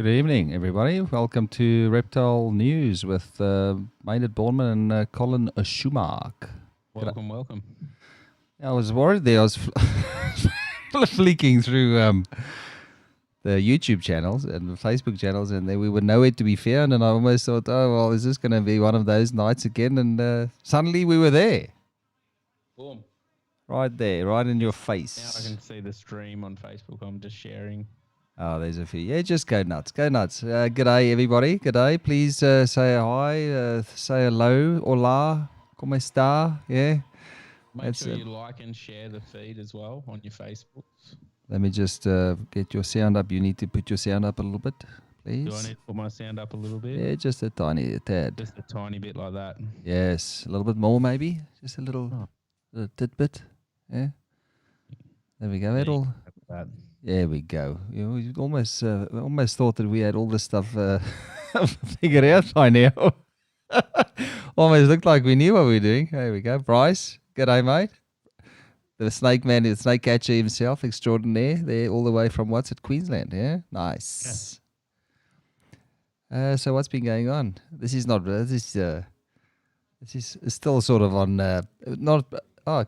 Good evening, everybody. Welcome to Reptile News with Maynard Bourneman and Colin Schumacher. Welcome. I was worried there. I was flicking through the YouTube channels and the Facebook channels, and we were nowhere to be found. And I almost thought, oh, well, is this going to be one of those nights again? And suddenly we were there. Boom. Right there, right in your face. Now I can see the stream on Facebook. I'm just sharing. Oh, there's a few. Yeah, just go nuts. Go nuts. G'day, everybody. G'day. Please say hi, say hello, hola, como está? Yeah. Make sure you like and share the feed as well on your Facebooks. Let me just get your sound up. You need to put your sound up a little bit, please. Do I need to put my sound up a little bit? Yeah, just a tad. Just a tiny bit like that. Yes, a little bit more maybe. Just a little tidbit. Yeah. There we go. There we go. You know, we almost thought that we had all this stuff figured out by now. Almost looked like we knew what we were doing. There we go. Bryce, g'day, mate. The snake man, the snake catcher himself, extraordinaire. There, all the way from Queensland. Yeah, nice. Yeah. So what's been going on? This is still sort of on.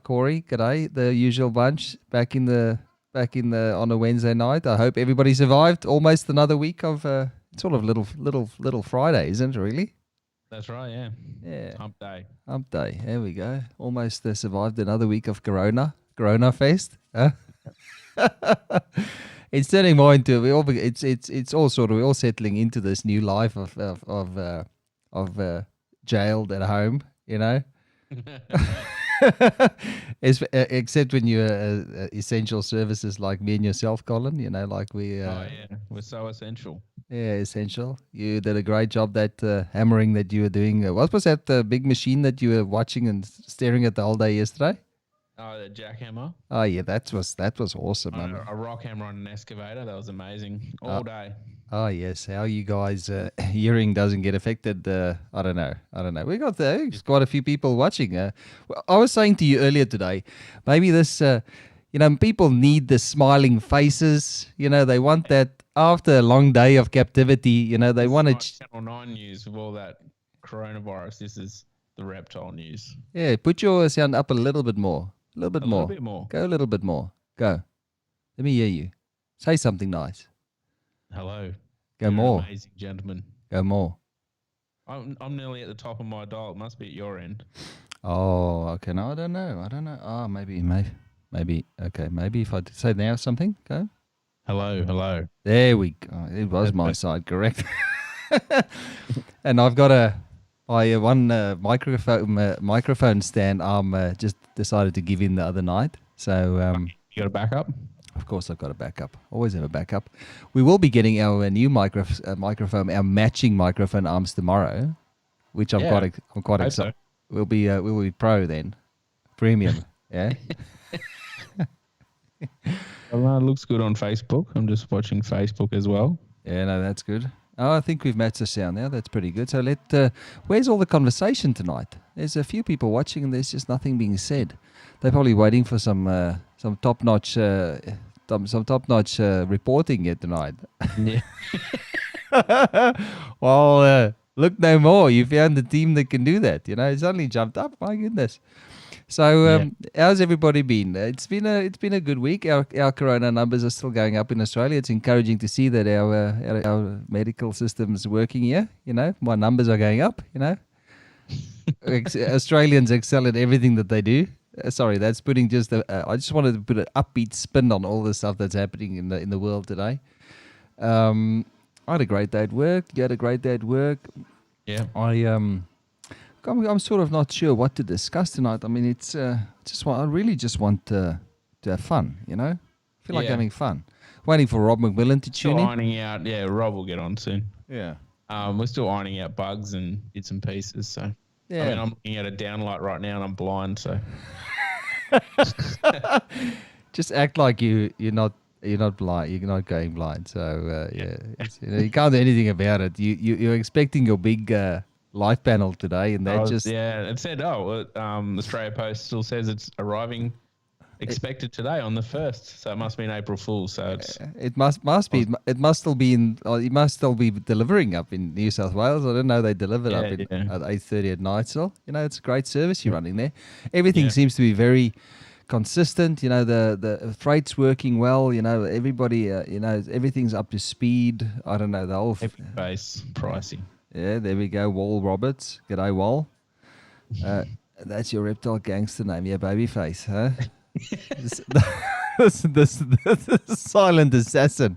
Corey, g'day. The usual bunch back in the on a Wednesday night. I hope everybody survived almost another week of sort of little Friday, isn't it really? That's right, yeah. Yeah. Hump day. Hump day. There we go. Almost survived another week of Corona Fest. Huh? It's turning more into it's all sort of we're all settling into this new life of jailed at home, you know. Except when you're essential services like me and yourself, Colin, you know, like we we're so essential. Yeah, essential. You did a great job that hammering that you were doing. What was that big machine that you were watching and staring at the whole day yesterday? Oh, the jackhammer. Oh yeah, that was awesome. A rock hammer on an excavator. That was amazing all day. Oh yes, how you guys hearing doesn't get affected? I don't know. We got quite a few people watching. I was saying to you earlier today, maybe this, people need the smiling faces. You know, they want that after a long day of captivity. You know, they want to. Channel 9 news with all that coronavirus. This is the reptile news. Yeah, put your sound up a little bit more. A little bit more. Go a little bit more. Go. Let me hear you. Say something nice. Hello. Go more. Amazing gentleman. Go more. I'm nearly at the top of my dial. It must be at your end. Oh, okay. No, I don't know. Oh, maybe. Okay, maybe if I say now something, go. Hello. There we go. It was my side, correct. And I've got one microphone stand arm just decided to give in the other night. So you got a backup? Of course, I've got a backup. Always have a backup. We will be getting our new microphone, our matching microphone arms tomorrow, which I'm quite excited. So. We'll be pro then, premium. Yeah. Well, it looks good on Facebook. I'm just watching Facebook as well. Yeah, no, that's good. Oh, I think we've matched the sound now. That's pretty good. So where's all the conversation tonight? There's a few people watching, and there's just nothing being said. They're probably waiting for some top-notch reporting here tonight. Yeah. Well, look no more. You found the team that can do that. You know, it's only jumped up. My goodness. So, how's everybody been? It's been a good week. Our corona numbers are still going up in Australia. It's encouraging to see that our medical system's working here. You know, my numbers are going up. You know, Australians excel at everything that they do. Sorry, that's putting I just wanted to put an upbeat spin on all the stuff that's happening in the world today. I had a great day at work. You had a great day at work. Yeah. I'm sort of not sure what to discuss tonight. I mean, it's I really just want to have fun. You know, I feel like having fun. Waiting for Rob McMillan to tune in. Ironing out. Yeah, Rob will get on soon. Yeah. We're still ironing out bugs and bits and pieces. So. Yeah. I mean, I'm looking at a downlight right now and I'm blind, so. Just act like you're not blind. You're not going blind. So you can't do anything about it. You're expecting your big light panel today, and that it said Australia Post still says it's arriving expected today on the 1st. So it must be an April Fool. So it must be. It must still be in. It must still be delivering up in New South Wales. I didn't know they delivered up at 8:30 at night. Still, it's a great service you're running there. Everything seems to be very consistent. The freight's working well. Everybody. Everything's up to speed. I don't know the whole base pricey. Yeah, there we go. Wall Roberts. G'day, Wall. That's your reptile gangster name, yeah, Babyface, huh? this silent assassin,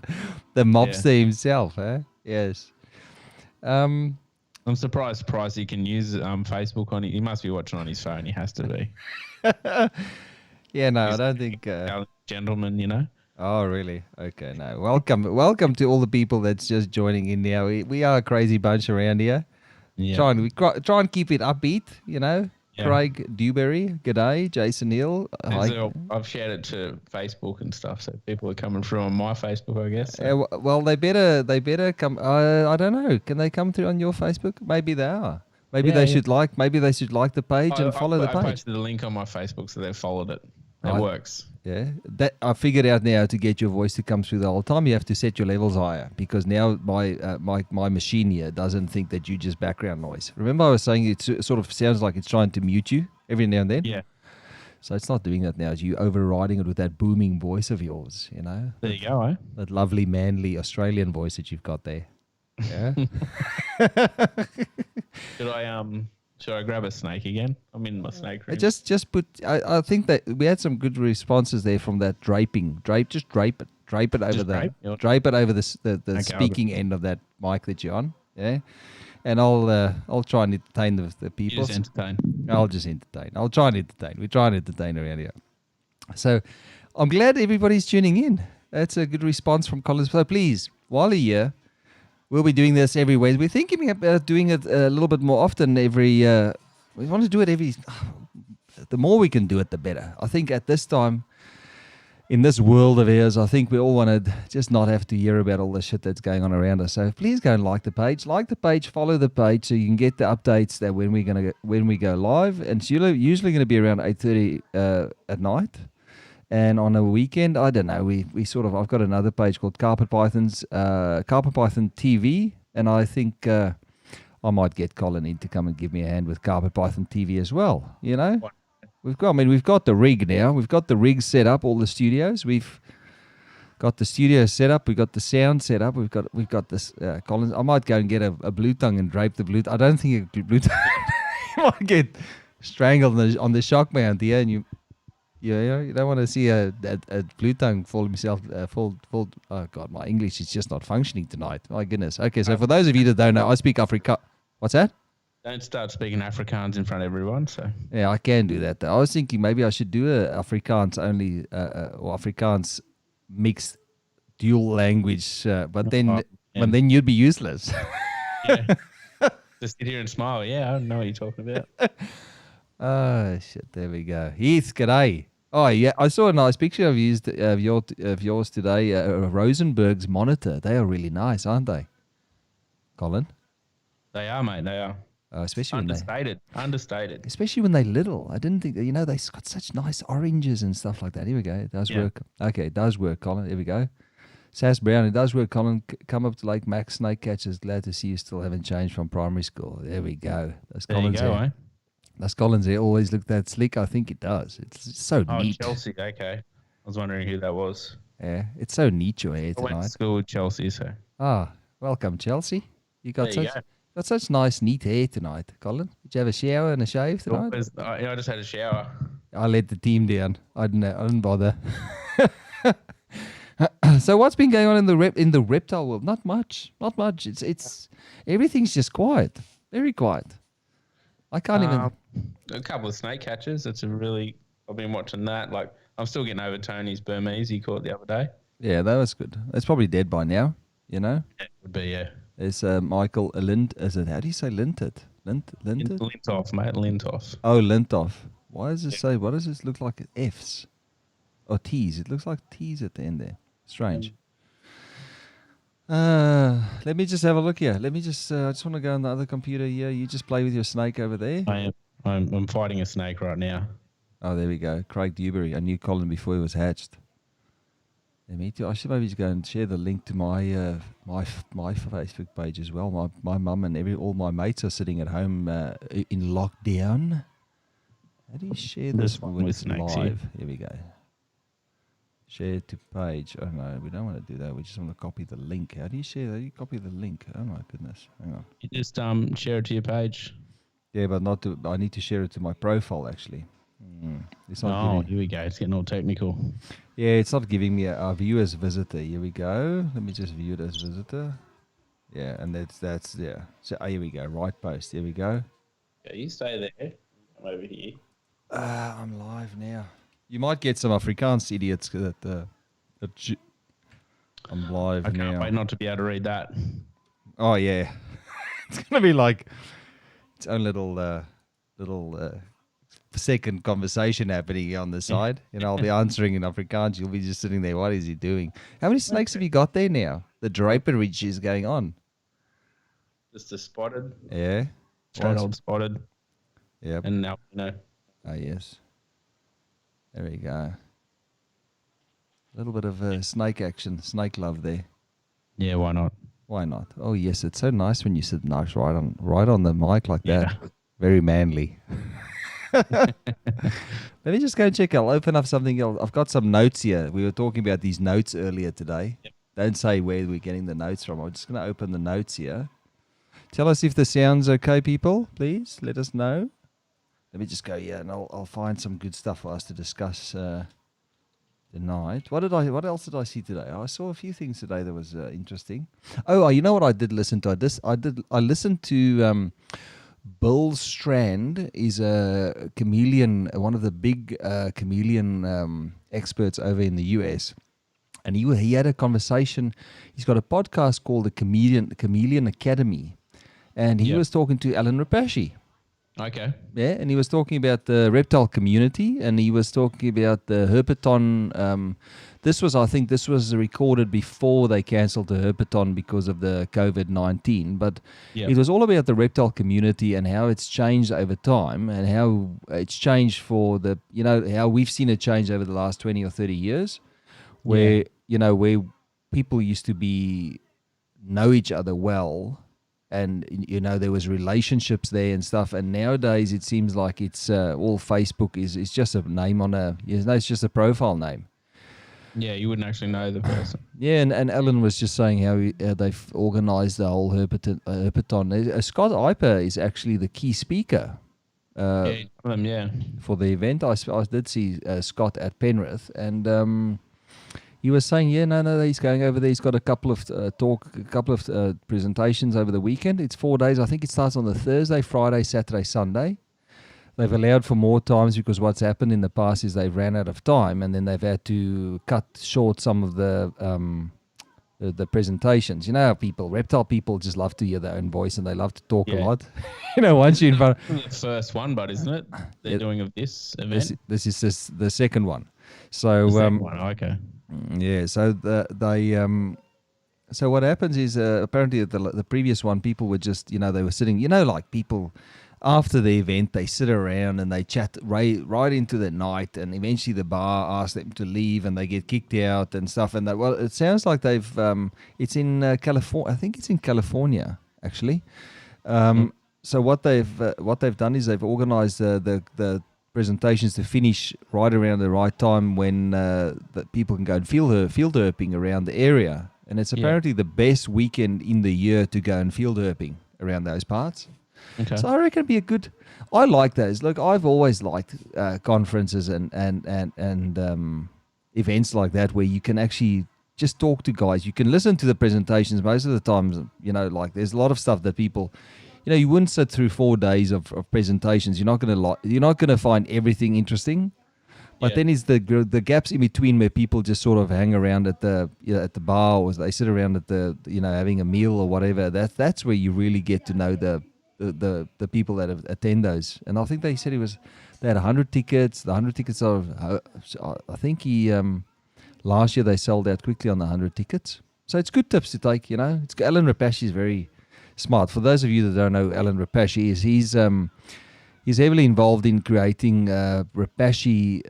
the mobster himself, huh? Yes. I'm surprised Pricey can use Facebook on it. He must be watching on his phone. He has to be. Yeah, no, I don't think. Gentleman, Oh, really? Okay, no. Welcome to all the people that's just joining in now. We are a crazy bunch around here. Yeah. Try and keep it upbeat, Yeah. Craig Dewberry, g'day. Jason Hill, hi. I've shared it to Facebook and stuff, so people are coming through on my Facebook, I guess. So. Well, they better come. I don't know. Can they come through on your Facebook? Maybe they are. Maybe they should like the page and follow the page. I posted a link on my Facebook, so they've followed it. It works. Yeah, that I figured out now. To get your voice to come through the whole time, you have to set your levels higher, because now my machine here doesn't think that you just background noise. Remember, I was saying it sort of sounds like it's trying to mute you every now and then. Yeah. So it's not doing that now. It's you overriding it with that booming voice of yours. There you go, eh? That lovely, manly Australian voice that you've got there. Yeah. Should I grab a snake again? I'm in my snake room. Just put. I think that we had some good responses there from that draping. Drape it over drape it over the speaking end of that mic that you're on. Yeah, and I'll try and entertain the people. You just entertain. I'll just entertain. I'll try and entertain. We try and entertain around here. So I'm glad everybody's tuning in. That's a good response from Collins. So please, while you're here, we'll be doing this every Wednesday. We're thinking about doing it a little bit more often we want to do it every... The more we can do it, the better. I think at this time, in this world of ours, I think we all want to just not have to hear about all the shit that's going on around us. So please go and like the page. Like the page, follow the page, so you can get the updates that when we go live. And it's usually going to be around 8:30 at night. And on a weekend, I don't know, I've got another page called Carpet Python TV, and I think I might get Colin in to come and give me a hand with Carpet Python TV as well. We've got the rig now. We've got the rig set up, all the studios. We've got the studio set up. We've got the sound set up. We've got this Colin. I might go and get a blue tongue and drape the blue. I don't think a blue tongue you might get strangled on the shock mount here, and you don't want to see a blue tongue fall himself. Oh God, my English is just not functioning tonight. My goodness. Okay, so for those of you that don't know, I speak Afrikaans. What's that? Don't start speaking Afrikaans in front of everyone. So yeah, I can do that. I was thinking maybe I should do a Afrikaans only or Afrikaans mixed dual language, but then you'd be useless. Yeah. Just sit here and smile. Yeah, I don't know what you're talking about. Oh shit! There we go. Heath, g'day. Oh yeah, I saw a nice picture of yours today. Rosenberg's monitor. They are really nice, aren't they, Colin? They are, mate. They are. Especially understated. Especially when they're little. I didn't think they've got such nice oranges and stuff like that. Here we go. It does work. Okay, it does work, Colin. Here we go. Sass Brown, it does work, Colin. Come up to Lake Max Snake Catchers. Glad to see you still haven't changed from primary school. There we go. That's Colin's there you go, eh? Does Collins there always look that slick? I think it does. It's so neat. Chelsea, okay. I was wondering who that was. Yeah, it's so neat your hair tonight. I went to school with Chelsea, so. Welcome, Chelsea. You got such nice, neat hair tonight, Colin. Did you have a shower and a shave tonight? I just had a shower. I let the team down. I didn't bother. So what's been going on in the reptile world? Not much. It's everything's just quiet. Very quiet. I can't even. A couple of snake catches. I've been watching that. Like, I'm still getting over Tony's Burmese he caught the other day. Yeah, that was good. It's probably dead by now, Yeah, it would be, yeah. There's Michael Lind. How do you say Linted? Linted? Lintoff, mate. Lintoff. Oh, Lintoff. Why does it say? What does this look like? F's or T's? It looks like T's at the end there. Strange. Let me just have a look here. I just want to go on the other computer here. You just play with your snake over there. I'm fighting a snake right now. Oh, there we go. Craig Dewberry. I knew Colin before he was hatched. Yeah, me too. I should maybe just go and share the link to my my Facebook page as well. My mum and all my mates are sitting at home in lockdown. How do you share this when it's live? Here we go. Share to page. Oh no, we don't want to do that. We just want to copy the link. How do you share that? You copy the link. Oh my goodness. Hang on. You just share it to your page. Yeah, but not to. I need to share it to my profile actually. It's not here we go. It's getting all technical. Yeah, it's not giving me a view as visitor. Here we go. Let me just view it as visitor. Yeah, and that's yeah. So here we go. Right post. Here we go. Yeah, you stay there. I'm over here. I'm live now. You might get some Afrikaans idiots that I'm live now. I can't wait not to be able to read that. Oh yeah, it's gonna be like its own little second conversation happening on the side. You know, I'll be answering in Afrikaans. You'll be just sitting there. What is he doing? How many snakes have you got there now? The draperage is going on. Just a spotted. Yeah. Straight old spotted. Yep. And now, Oh, yes. There we go. A little bit of snake action, snake love there. Yeah, why not? Why not? Oh, yes, it's so nice when you sit nice right on the mic like that. Very manly. Let me just go and check. I'll open up something else. I've got some notes here. We were talking about these notes earlier today. Yep. Don't say where we're getting the notes from. I'm just going to open the notes here. Tell us if the sound's okay, people. Please let us know. Let me just go here and I'll find some good stuff for us to discuss tonight. What else did I see today? I saw a few things today that was interesting. Oh, you know what I did listen to? I listened to Bill Strand. Is a chameleon, one of the big chameleon experts over in the US. And he had a conversation. He's got a podcast called the Chameleon Academy. And he was talking to Alan Rapace. Okay. Yeah, and he was talking about the reptile community, and he was talking about the Herpeton. I think this was recorded before they cancelled the Herpeton because of the COVID-19. But it was all about the reptile community and how it's changed over time, and how it's changed for how we've seen it change over the last 20 or 30 years, where where people used to know each other well. And, there was relationships there and stuff. And nowadays it seems like it's all Facebook is just a name it's just a profile name. Yeah, you wouldn't actually know the person. Yeah, and Alan was just saying how they've organized the whole Herpeton. Scott Iper is actually the key speaker for the event. I did see Scott at Penrith, and he was saying, he's going over there. He's got a couple of presentations over the weekend. It's 4 days. I think it starts on the Thursday, Friday, Saturday, Sunday. They've allowed for more times because what's happened in the past is they've ran out of time, and then they've had to cut short some of the presentations. You know how reptile people just love to hear their own voice, and they love to talk a lot. Once you're in front. The first one, but isn't it? They're doing of this event. This is the second one. So the second one. Okay. Yeah, so so what happens is apparently the previous one, people were just they were sitting like people after the event, they sit around and they chat right into the night, and eventually the bar asks them to leave and they get kicked out and stuff. And it sounds like they've it's in California. I think it's in California actually. So what they've done is they've organized the presentations to finish right around the right time when that people can go and field herping around the area, and it's apparently the best weekend in the year to go and field herping around those parts. Okay. So I reckon it'd be a good. I like those. Look, I've always liked conferences and events like that where you can actually just talk to guys. You can listen to the presentations most of the times. Like there's a lot of stuff that people. You wouldn't sit through 4 days of presentations. You're not going to find everything interesting. But then is the gaps in between where people just sort of hang around at the at the bar, or they sit around at the having a meal or whatever. That's where you really get to know the people that attend those. And I think they said they had 100 tickets. The 100 tickets are I think last year they sold out quickly on the 100 tickets. So it's good tips to take. It's Alan Rapace is very smart. For those of you that don't know, Alan Rapace is he's heavily involved in creating Repashy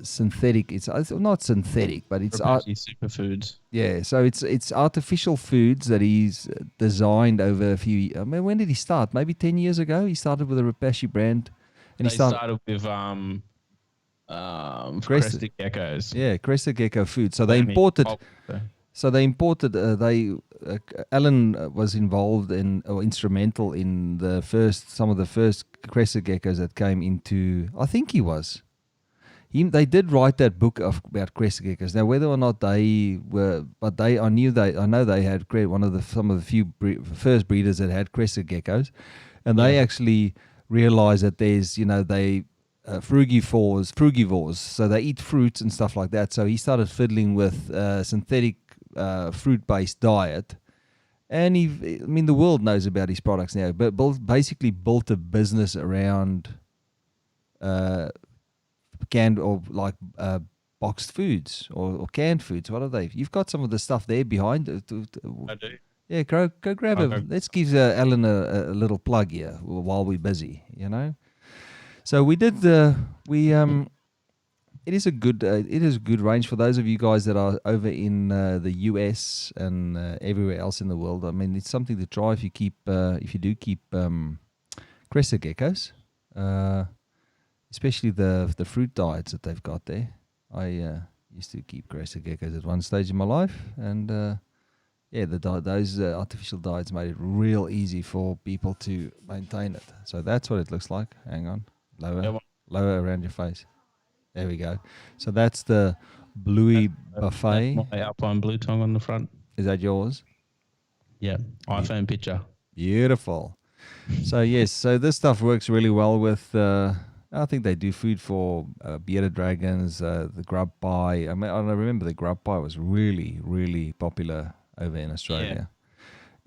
synthetic. It's not synthetic, but it's superfoods. Yeah, so it's artificial foods that he's designed over a few. I mean, when did he start? Maybe 10 years ago. He started with a Repashy brand, and he started with crested geckos. Yeah, crested gecko food. So they imported. Alan was involved in or instrumental in some of the first crested geckos that came into. I think he was. They did write that book about crested geckos. Now, whether or not they were, but I know they had some of the few first breeders that had crested geckos, and they actually realized that there's frugivores, so they eat fruits and stuff like that. So he started fiddling with synthetic fruit-based diet, and the world knows about his products now. But basically built a business around canned or boxed foods or canned foods. What are they? You've got some of the stuff there behind. I do. Yeah, go grab it. Let's give Alan a little plug here while we're busy. So we did it is a good range for those of you guys that are over in the US and everywhere else in the world. I mean, it's something to try if you do keep crested geckos, especially the fruit diets that they've got there. I used to keep crested geckos at one stage in my life, and those artificial diets made it real easy for people to maintain it. So that's what it looks like. Hang on, lower around your face. There we go. So that's the Bluey Buffet. That's my Alpine Blue Tongue on the front. Is that yours? Yeah, iPhone picture. Beautiful. So yes, so this stuff works really well with. I think they do food for bearded dragons, the grub pie. I remember the grub pie was really, really popular over in Australia.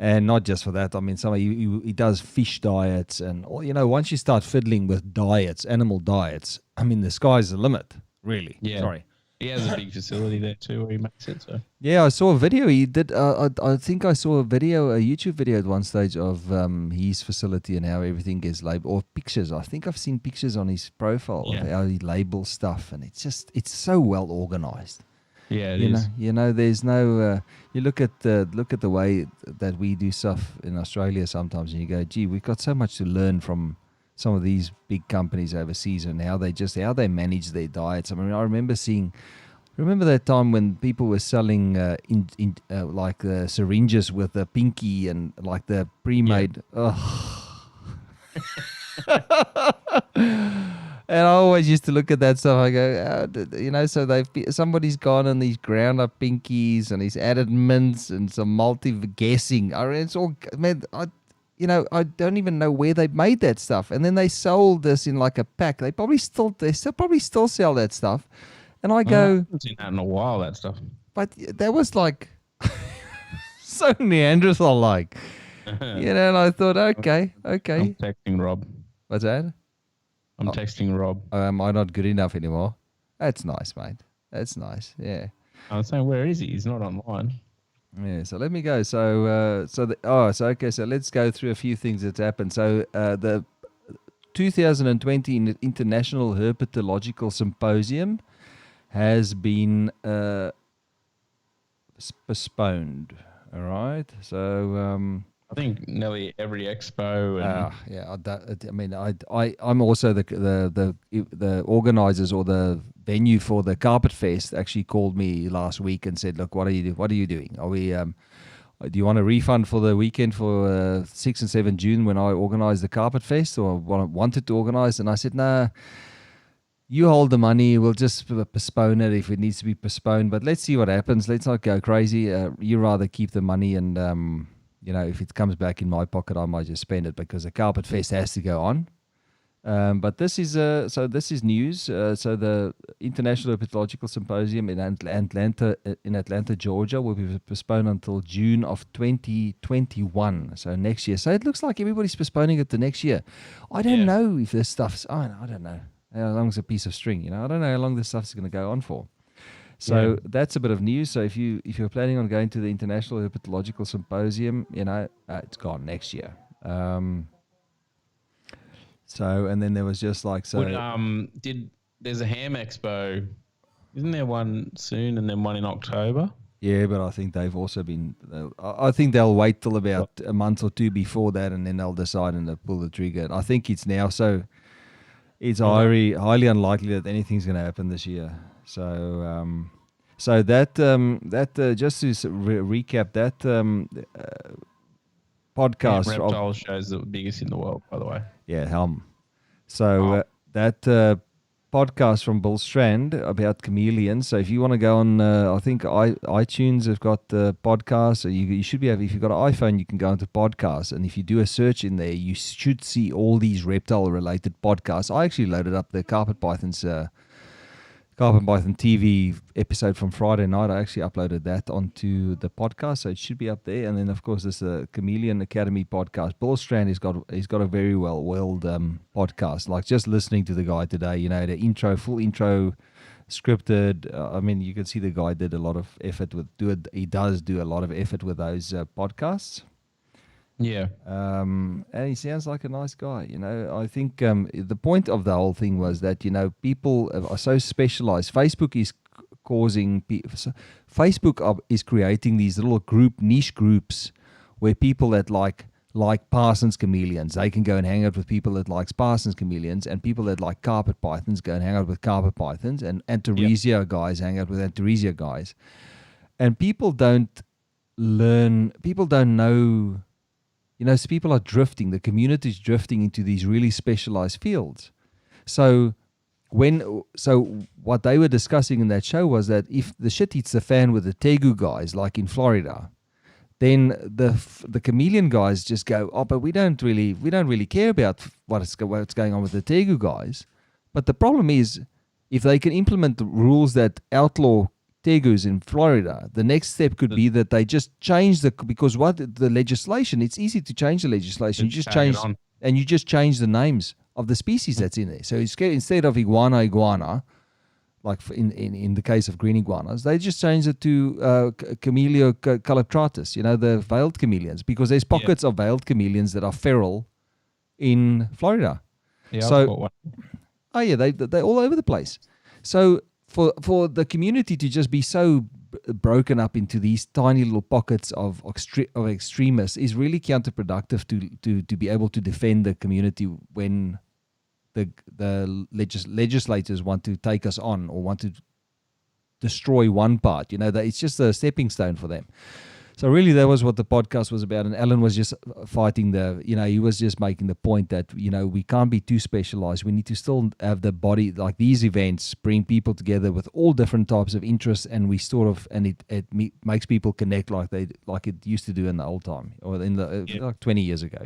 And not just for that. I mean, he does fish diets, and once you start fiddling with diets, animal diets, I mean, the sky's the limit, really. Yeah. Sorry. He has a big facility there too where he makes it. So. Yeah, I saw a video. He did. I think I saw a YouTube video at one stage of his facility and how everything gets labeled, or pictures. I think I've seen pictures on his profile of how he labels stuff, and it's so well organized. Yeah, it is. There's no. You look at the way that we do stuff in Australia sometimes, and you go, "Gee, we've got so much to learn from some of these big companies overseas and how they manage their diets." I mean, I remember that time when people were selling syringes with the pinky and like the pre-made. And I always used to look at that stuff. I go, so somebody's gone on these ground up pinkies and he's added mints and some multi-guessing. I mean, it's all, man, I don't even know where they made that stuff. And then they sold this in like a pack. They probably still sell that stuff. And I go, I haven't seen that in a while, that stuff. But that was like so Neanderthal-like. And I thought, okay. I'm texting Rob. What's that? I'm texting Rob. Am I not good enough anymore? That's nice, mate. That's nice. Yeah. I was saying, where is he? He's not online. Yeah. So let me go. So let's go through a few things that's happened. So the 2020 International Herpetological Symposium has been postponed. All right. So I think nearly every expo. I'm also the organizers or the venue for the Carpet Fest. Actually called me last week and said, "Look, what are you doing? Are we? Do you want a refund for the weekend for 6 and 7 June when I organized the Carpet Fest, or wanted to organize?" And I said, "Nah. You hold the money. We'll just postpone it if it needs to be postponed. But let's see what happens. Let's not go crazy. You rather keep the money and." If it comes back in my pocket, I might just spend it because the Carpet Fest has to go on. But this is news. So the International Herpetological Symposium in Atlanta, Georgia, will be postponed until June of 2021. So next year. So it looks like everybody's postponing it to next year. I don't know if this stuff's. I don't know how long is a piece of string. I don't know how long this stuff's going to go on for. So that's a bit of news. So if you're planning on going to the International Herpetological Symposium, it's gone next year. So, and then there was just like so. There's a ham expo? Isn't there one soon and then one in October? Yeah, but I think they've also been. I think they'll wait till about a month or two before that, and then they'll decide and they'll pull the trigger. I think it's now, so it's highly unlikely that anything's going to happen this year. So, just to recap that podcast. Yeah, Reptile Show's the biggest in the world, by the way. Yeah, So that podcast from Bill Strand about chameleons. So if you want to go on, I think iTunes have got the podcast. So you should be able, if you've got an iPhone, you can go into podcasts, and if you do a search in there, you should see all these reptile-related podcasts. I actually loaded up the Carpet Python TV episode from Friday night. I actually uploaded that onto the podcast, so it should be up there. And then, of course, there's the Chameleon Academy podcast. Bill Strand he's got a very well-oiled podcast. Like just listening to the guy today, the full intro, scripted. I mean, you can see the guy did a lot of effort he does do a lot of effort with those podcasts. Yeah. And he sounds like a nice guy. I think the point of the whole thing was that, people are so specialized. Facebook is creating these little niche groups where people that like Parsons chameleons, they can go and hang out with people that likes Parsons chameleons, and people that like carpet pythons go and hang out with carpet pythons, and Antaresia guys hang out with Antaresia guys. And people don't know. So people are drifting. The community is drifting into these really specialized fields. So what they were discussing in that show was that if the shit hits the fan with the tegu guys, like in Florida, then the chameleon guys just go, oh, but we don't really care about what's going on with the tegu guys. But the problem is, if they can implement the rules that outlaw tegus in Florida, the next step could be that they just change because the legislation, it's easy to change the legislation. You just change the names of the species that's in there. So instead of iguana, like in the case of green iguanas, they just change it to Camellia calyptratus, the veiled chameleons, because there's pockets of veiled chameleons that are feral in Florida. Yeah. So, they're all over the place. So for the community to just be so broken up into these tiny little pockets of extremists is really counterproductive to be able to defend the community when the legislators want to take us on or want to destroy one part. It's just a stepping stone for them. So really, that was what the podcast was about. And Alan was just fighting he was just making the point that, we can't be too specialized. We need to still have the body, like these events, bring people together with all different types of interests. And it makes people connect like it used to do in the old time or in like 20 years ago,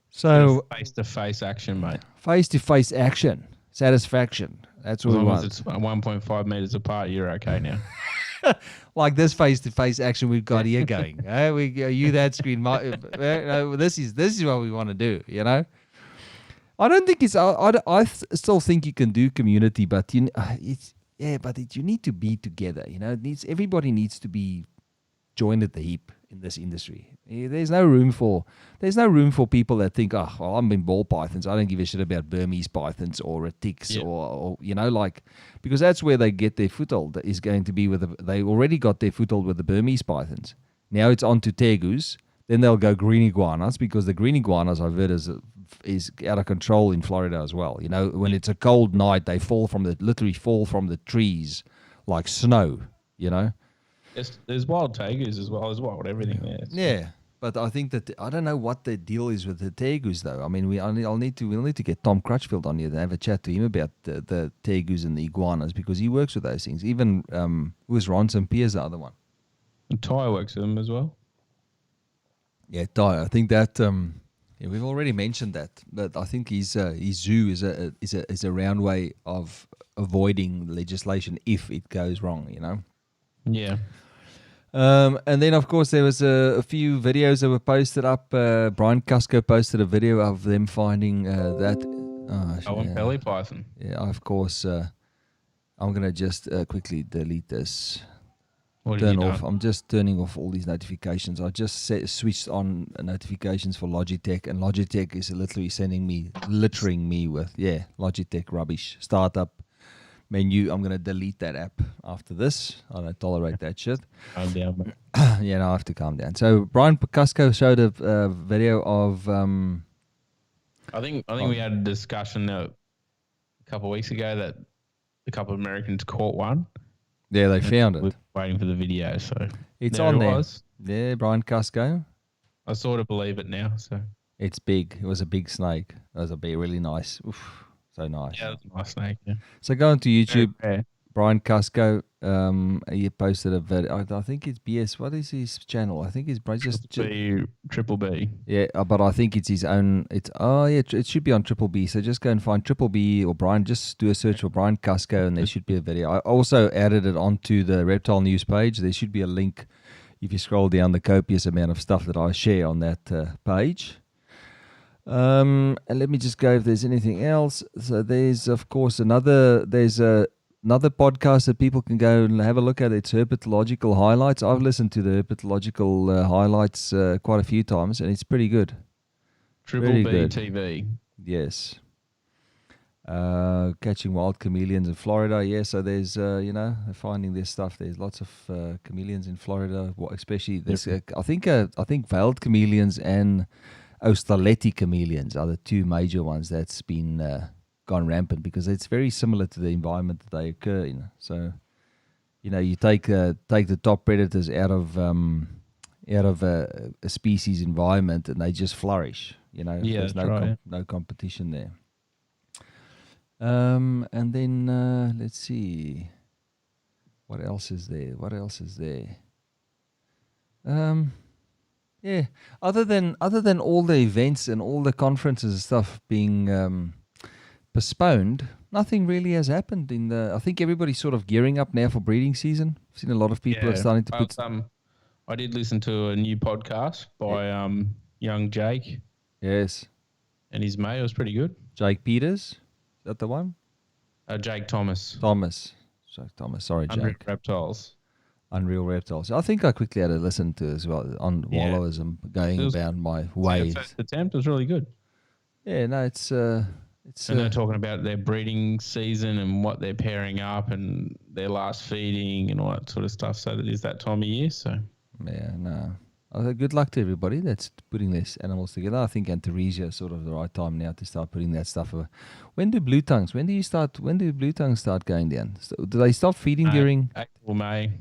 So face-to-face action, mate. Face-to-face action. Satisfaction. That's what we want. As long as it's 1.5 meters apart, you're okay now. Like this face-to-face action we've got here going. That screen. This is what we want to do. I don't think it's. I still think you can do community, but you need to be together. Everybody needs to be joined at the hip in this industry. There's no room for people that think, oh, well, I'm in ball pythons. I don't give a shit about Burmese pythons or retics or because that's where they get their foothold. Is going to be they already got their foothold with the Burmese pythons. Now it's on to tegus. Then they'll go green iguanas, because the green iguanas, I've heard, is out of control in Florida as well. When it's a cold night, they literally fall from the trees like snow. There's wild tegus as well. There's wild everything there. So. Yeah, but I think that I don't know what the deal is with the tegus though. I mean, we'll need to get Tom Crutchfield on here and have a chat to him about the tegus and the iguanas, because he works with those things. Even who was Ron St. Pierre's the other one? And Ty works with them as well. Yeah, Ty. I think that we've already mentioned that, but I think his zoo is a round way of avoiding legislation if it goes wrong. Yeah. And then, of course, there was a few videos that were posted up. Brian Cusco posted a video of them finding that. Belly python. Yeah, of course. I'm going to just quickly delete this. What have you done? I'm just turning off all these notifications. I just switched on notifications for Logitech, and Logitech is literally littering me with Logitech rubbish. Startup menu. I'm gonna delete that app after this. I don't tolerate that shit. Calm down, mate. Yeah, no, I have to calm down. So Brian Picasco showed a video of. I think we had a discussion a couple of weeks ago that a couple of Americans caught one. Yeah, they found it. We're waiting for the video, so it's there on it there. Was. Yeah, Brian Casco. I sort of believe it now. So it's big. It was a big snake. It was really nice. Oof, so nice. Yeah, it was a nice snake. Yeah. So go onto YouTube. Okay. Brian Casco. He posted a video. I think it's BS. What is his channel? I think it's just Triple B. Yeah, but I think it's his own. It should be on Triple B. So just go and find Triple B or Brian. Just do a search for Brian Casco, and there should be a video. I also added it onto the Reptile News page. There should be a link if you scroll down the copious amount of stuff that I share on that page. And let me just go if there's anything else. So there's of course another podcast that people can go and have a look at. It's Herpetological Highlights. I've listened to the Herpetological Highlights quite a few times, and it's pretty good. Triple B good. TV. Yes. Catching wild chameleons in Florida. Yeah, so there's, they're finding this stuff. There's lots of chameleons in Florida, especially this. I think veiled chameleons and Australetti chameleons are the two major ones that's been gone rampant because it's very similar to the environment that they occur in. So, you take the top predators out of a species environment and they just flourish. There's no competition there. And then let's see, what else is there? Yeah, other than all the events and all the conferences and stuff being postponed, nothing really has happened I think everybody's sort of gearing up now for breeding season. I've seen a lot of people are starting to put. I did listen to a new podcast by young Jake. Yes. And his mate. It was pretty good. Jake Peters, is that the one? Jake Thomas. Jake Thomas. Sorry, Jake. Unreal Unreal Reptiles. Reptiles. I think I quickly had to listen to as well while I was going about my way. First attempt was really good. Yeah, no, it's. And they're talking about their breeding season and what they're pairing up and their last feeding and all that sort of stuff. So it is that time of year. So yeah, no. Good luck to everybody that's putting these animals together. I think Antaresia is sort of the right time now to start putting that stuff. When do blue tongues? When do blue tongues start going down? So, do they stop feeding during April, May?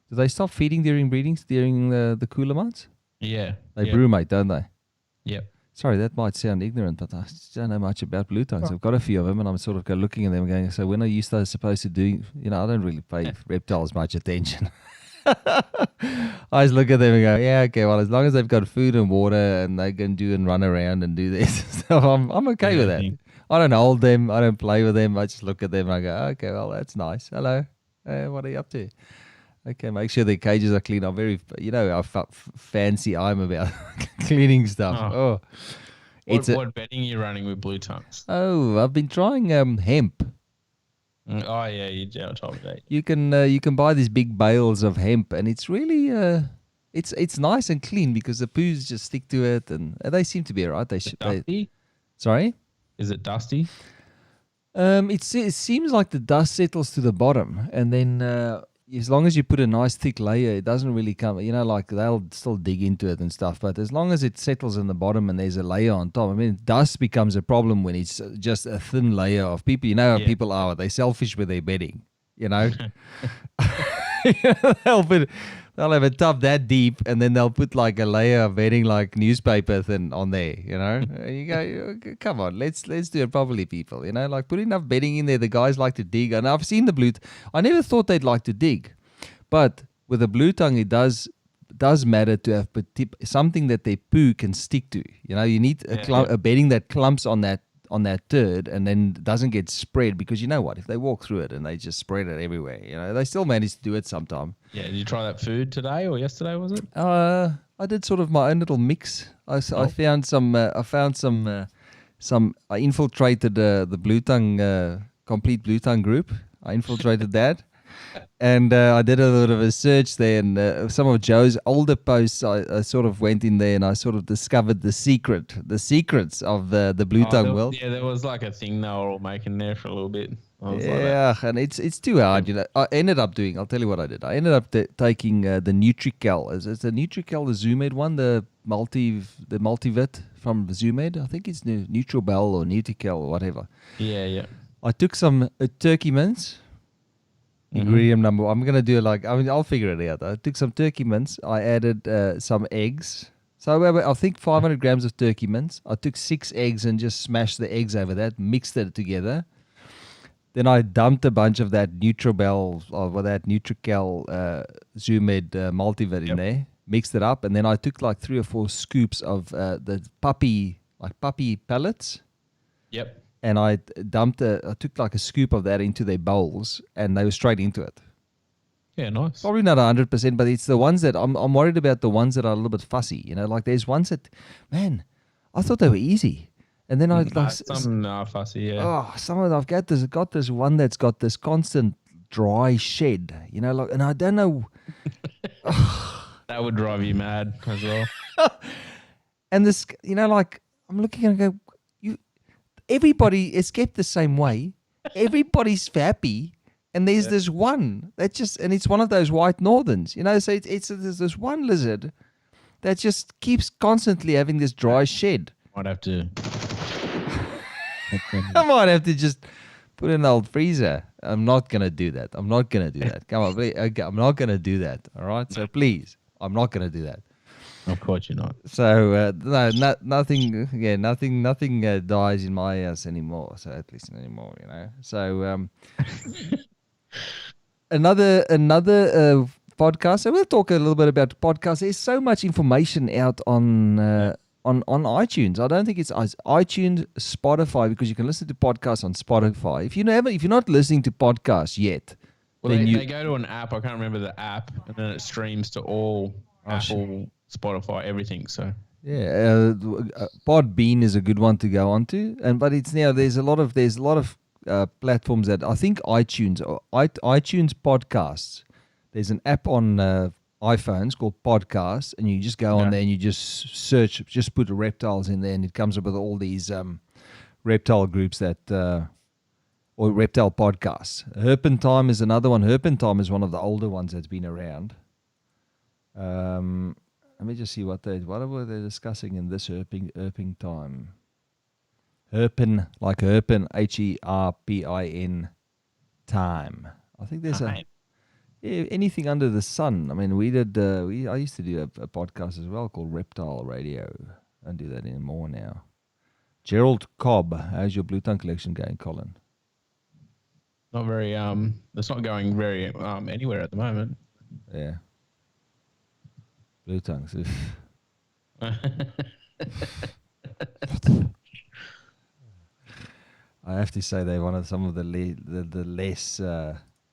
Do they stop feeding during breedings during the cooler months? Yeah, they brumate, don't they? Yep. Sorry, that might sound ignorant, but I don't know much about blue tongues. I've got a few of them, and I'm sort of looking at them and going, so when are you supposed to do? I don't really pay reptiles much attention. I just look at them and go, yeah, okay, well, as long as they've got food and water and they can do and run around and do this, so I'm okay with that. I don't hold them. I don't play with them. I just look at them and I go, okay, well, that's nice. Hello. What are you up to? Okay, make sure the cages are clean. I'm very, how fancy I'm about cleaning stuff. What bedding are you running with blue tongues? Oh, I've been trying hemp. Oh yeah, you told me that. You can buy these big bales of hemp, and it's really it's nice and clean because the poos just stick to it, and they seem to be alright. Dusty? Sorry? Is it dusty? It seems like the dust settles to the bottom, and then as long as you put a nice thick layer, it doesn't really come. Like they'll still dig into it and stuff, but as long as it settles in the bottom and there's a layer on top, I mean, dust becomes a problem when it's just a thin layer of people. How people are. They're selfish with their bedding. They'll have a tub that deep, and then they'll put like a layer of bedding, like newspaper thin on there. And you go, come on, let's do it properly, people. Like put enough bedding in there. The guys like to dig, and I've seen the blue. I never thought they'd like to dig, but with a blue tongue, it does matter to have something that their poo can stick to. You need a bedding that clumps on that turd and then doesn't get spread, because if they walk through it and they just spread it everywhere, they still manage to do it sometime. Yeah, did you try that food today or yesterday, was it? I did sort of my own little mix. I found some I infiltrated the blue tongue complete blue tongue group. I infiltrated that. And I did a little bit of a search there, and some of Joe's older posts, I sort of went in there and I sort of discovered the secrets of the blue tongue world. Yeah, there was like a thing they were all making there for a little bit. Yeah, and it's too hard, you know. I ended up doing. I'll tell you what I did. I ended up taking the NutriCal. It's the NutriCal, the Zoomed one, the multivit from Zoomed. I think it's Nutribel or NutriCal or whatever. Yeah. I took some turkey mince. Ingredient number. I'm gonna do it like. I mean, I'll figure it out. I took some turkey mince. I added some eggs. So I think 500 grams of turkey mince. I took 6 eggs and just smashed the eggs over that. Mixed it together. Then I dumped a bunch of that Nutribel or that NutriCal Zoomed multivit in there, mixed it up, and then I took like 3 or 4 scoops of the puppy pellets. Yep. And I took like a scoop of that into their bowls, and they were straight into it. Yeah, nice. Probably not 100%, but it's the ones that I'm worried about. The ones that are a little bit fussy, you know, like there's ones that, man, I thought they were easy. And then some are fussy, yeah. Oh, some of them I've got this one that's got this constant dry shed, you know, like, and I don't know. That would drive you mad as well. And this, you know, like I'm looking and I go, everybody is kept the same way. Everybody's happy, and there's this one that just, and it's one of those white northerns, you know. So there's this one lizard that just keeps constantly having this dry shed. Might have to. I might have to just put in an old freezer. I'm not going to do that. Come on, please. I'm not going to do that. All right? So please, I'm not going to do that. Of course you're not. So, nothing dies in my house anymore. So, at least anymore, you know. So, another podcast. So, we'll talk a little bit about podcasts. There's so much information out on iTunes. I don't think it's iTunes, Spotify, because you can listen to podcasts on Spotify. If you're not listening to podcasts yet, well, they go to an app. I can't remember the app, and then it streams to all Apple, Spotify, everything. So yeah, Podbean is a good one to go onto, but it's now there's a lot of platforms that I think iTunes podcasts. There's an app on iPhones called Podcasts, and you just go on there and you just search, just put reptiles in there, and it comes up with all these reptile groups that or reptile podcasts. Herpentime is another one. Herpentime is one of the older ones that's been around. Let me just see what were they discussing in this herping time. Herpin, like Herpin, HERPIN time. I think there's anything under the sun. I mean, I used to do a podcast as well called Reptile Radio. I don't do that anymore now. Gerald Cobb, how's your blue tongue collection going, Colin? Not very. It's not going very anywhere at the moment. Yeah. Blue tongues. I have to say they're one of some of the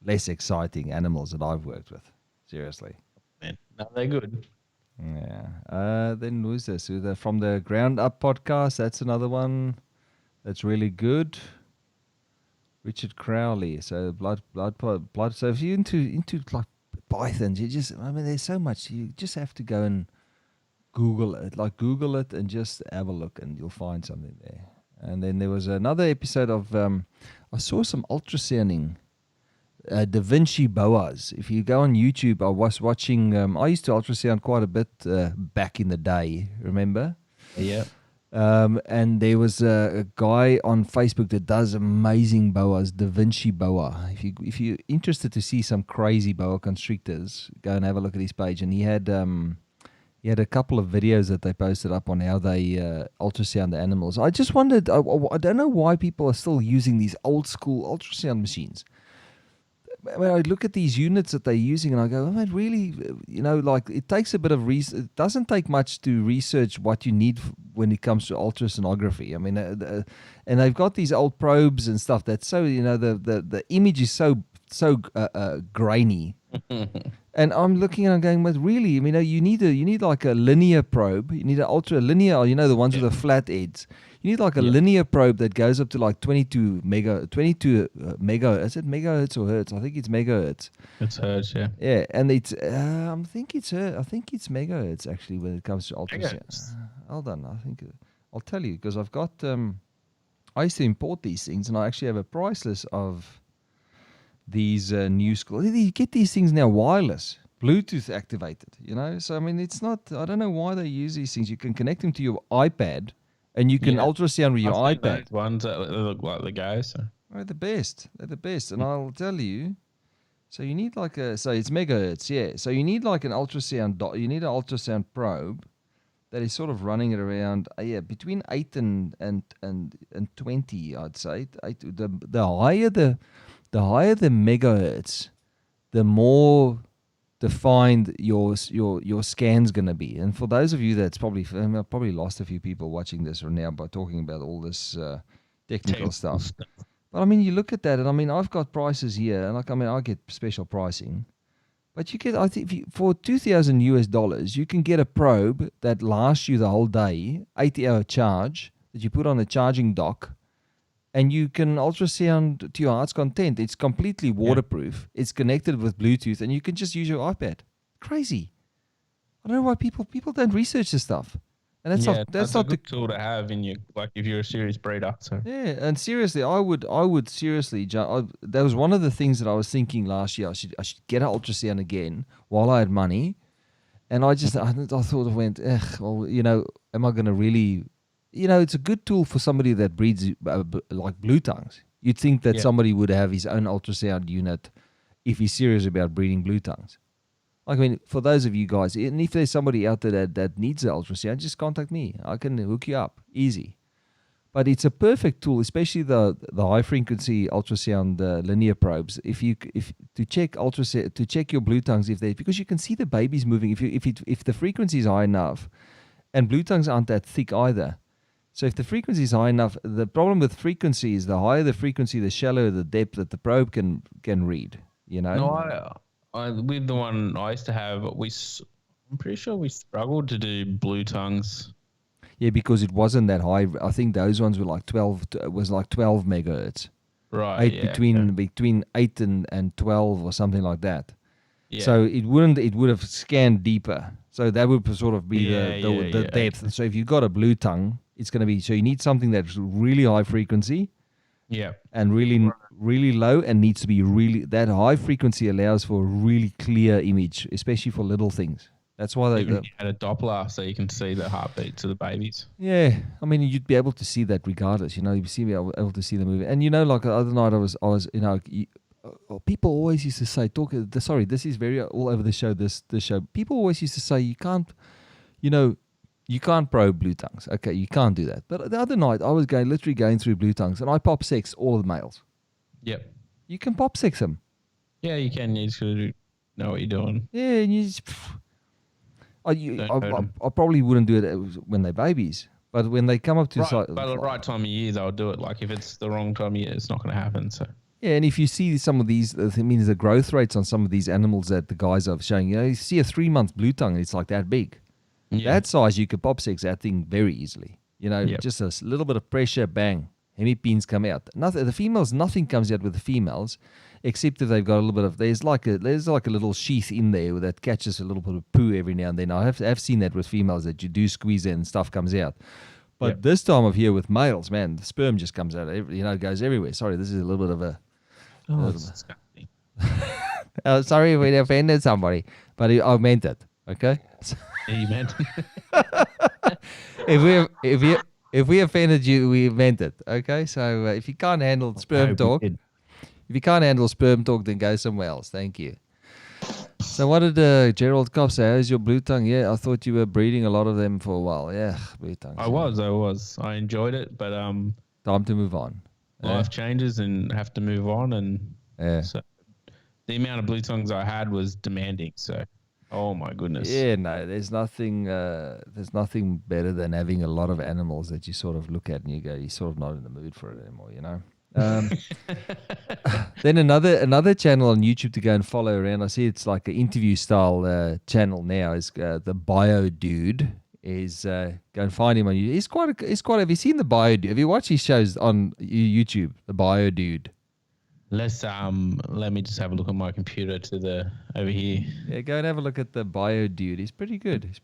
less exciting animals that I've worked with. Seriously. Man, no, they're good. Yeah. Then who's this? From the Ground Up podcast. That's another one that's really good. Richard Crowley. So blood. So if you're into like pythons, there's so much. You just have to go and Google it and just have a look, and you'll find something there. And then there was another episode of I saw some ultrasounding Da Vinci boas. If you go on YouTube, I was watching. I used to ultrasound quite a bit back in the day. Remember? Yeah. And there was a guy on Facebook that does amazing boas, Da Vinci boa. If you're interested to see some crazy boa constrictors, go and have a look at his page. And he had a couple of videos that they posted up on how they ultrasound the animals. I just wondered, I don't know why people are still using these old school ultrasound machines. When I look at these units that they're using, and I go, it really, like it takes a bit of research. It doesn't take much to research what you need when it comes to ultrasonography. I mean, and they've got these old probes and stuff that's so, the image is so so grainy. And I'm looking and I'm going, but really, I mean, you need like a linear probe. You need an ultra linear, the ones with the flat edges. You need like a linear probe that goes up to like 22 mega. Is it megahertz or hertz? I think it's megahertz. It's hertz, yeah. Yeah, and it's I think it's megahertz actually when it comes to ultrasound. Hold on, I think I'll tell you because I've got I used to import these things and I actually have a price list of these new school. You get these things now wireless, Bluetooth activated, So I mean, it's not. I don't know why they use these things. You can connect them to your iPad, and you can ultrasound with your iPad. Those ones that look like the guys. So. They're the best. They're the best, and I'll tell you. So you need like it's megahertz, yeah. So you need like an ultrasound. You need an ultrasound probe that is sort of running at around between 8 and 20. I'd say the higher the megahertz, the more defined your scan's gonna be. And for those of you that's I've probably lost a few people watching this right now by talking about all this technical stuff. But I mean, you look at that, and I mean, I've got prices here, and I get special pricing. But you get, I think, for $2,000 you can get a probe that lasts you the whole day, 80-hour charge that you put on a charging dock. And you can ultrasound to your heart's content. It's completely waterproof. Yeah. It's connected with Bluetooth, and you can just use your iPad. Crazy. I don't know why people don't research this stuff. And that's not a good tool to have in your if you're a serious breeder. So yeah, and seriously, I would seriously. That was one of the things that I was thinking last year. I should get an ultrasound again while I had money, and I thought I went, well, am I going to really? It's a good tool for somebody that breeds like blue tongues. You'd think that somebody would have his own ultrasound unit if he's serious about breeding blue tongues. I mean, for those of you guys, and if there's somebody out there that needs an ultrasound, just contact me. I can hook you up. Easy. But it's a perfect tool, especially the high frequency ultrasound linear probes. To check your blue tongues because you can see the babies moving. If the frequency is high enough, and blue tongues aren't that thick either. So if the frequency is high enough, the problem with frequency is the higher the frequency, the shallower the depth that the probe can read. No, with the one I used to have, I'm pretty sure we struggled to do blue tongues. Yeah, because it wasn't that high. I think those ones were like 12. It was like 12 megahertz. Right. Between 8 and 12 or something like that. Yeah. So it would have scanned deeper. So that would sort of be the depth. So if you've got a blue tongue, it's going to be. So you need something that's really high frequency. Yeah. And really low, and needs to be really, that high frequency allows for a really clear image, especially for little things. That's why they had a Doppler so you can see the heartbeats of the babies. Yeah, I mean, you'd be able to see that regardless. You'd be able to see the movie. And like the other night, I was people always used to say, this is very all over the show. This show, people always used to say you can't probe blue tongues. Okay, you can't do that. But the other night, I was literally going through blue tongues, and I pop sex all of the males. Yep. You can pop sex them. Yeah, you can. You just gotta know what you're doing. Yeah, and you just. I probably wouldn't do it when they're babies, but when they come up to the right time of year, they'll do it. Like if it's the wrong time of year, it's not going to happen. So. Yeah, and if you see some of these, the growth rates on some of these animals that the guys are showing, you see a 3-month blue tongue, it's like that big. Yeah. That size, you could pop sex that thing very easily. Just a little bit of pressure, bang, hemipines come out. Nothing. The females, nothing comes out with the females, except if they've got a little bit of. There's like a little sheath in there that catches a little bit of poo every now and then. I've seen that with females that you do squeeze in and stuff comes out. But this time of year with males, man, the sperm just comes out. It goes everywhere. Sorry, this is a little bit of a. Disgusting. Sorry if we offended somebody, but I meant it. Okay. Yeah, you meant it. If we offended you, we meant it. Okay. So if you can't handle sperm talk, then go somewhere else. Thank you. So what did Gerald Kopp say? How's your blue tongue? Yeah, I thought you were breeding a lot of them for a while. Yeah, blue tongues. I was. I enjoyed it, but time to move on. Life changes and have to move on, and so the amount of blue tongues I had was demanding. So, oh my goodness. Yeah, no, there's nothing better than having a lot of animals that you sort of look at and you go, you're sort of not in the mood for it anymore, Then another channel on YouTube to go and follow around. I see it's like an interview style channel now. Is the Bio Dude. Is go and find him on YouTube. He's quite. Have you seen the Bio Dude? Have you watched his shows on YouTube? The Bio Dude. Let me just have a look at my computer over here. Yeah, go and have a look at the Bio Dude. He's pretty good. He's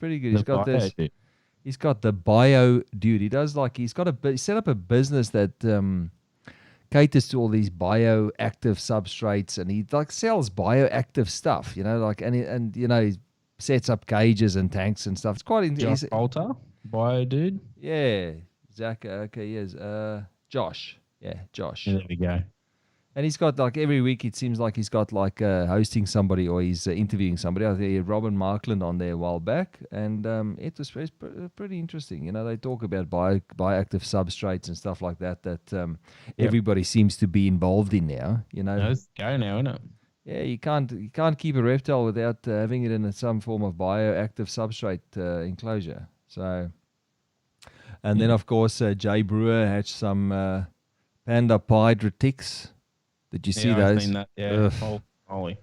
He's got the Bio Dude. He does he set up a business that caters to all these bioactive substrates, and he like sells bioactive stuff, and he sets up cages and tanks and stuff. It's quite interesting. Josh Alter, Bio Dude. Yeah, Zach. Okay, yes. Josh. Yeah, Josh. Yeah, there we go. And he's got like every week it seems like he's got like hosting somebody or he's interviewing somebody. I think he had Robin Markland on there a while back, and it's pretty interesting. They talk about bioactive substrates and stuff like that everybody seems to be involved in now. Let's go now, isn't it? Yeah, you can't keep a reptile without having it in some form of bioactive substrate enclosure. So, and then of course Jay Brewer had some panda hydra ticks. Did you see those? I've seen that. Yeah. Holy.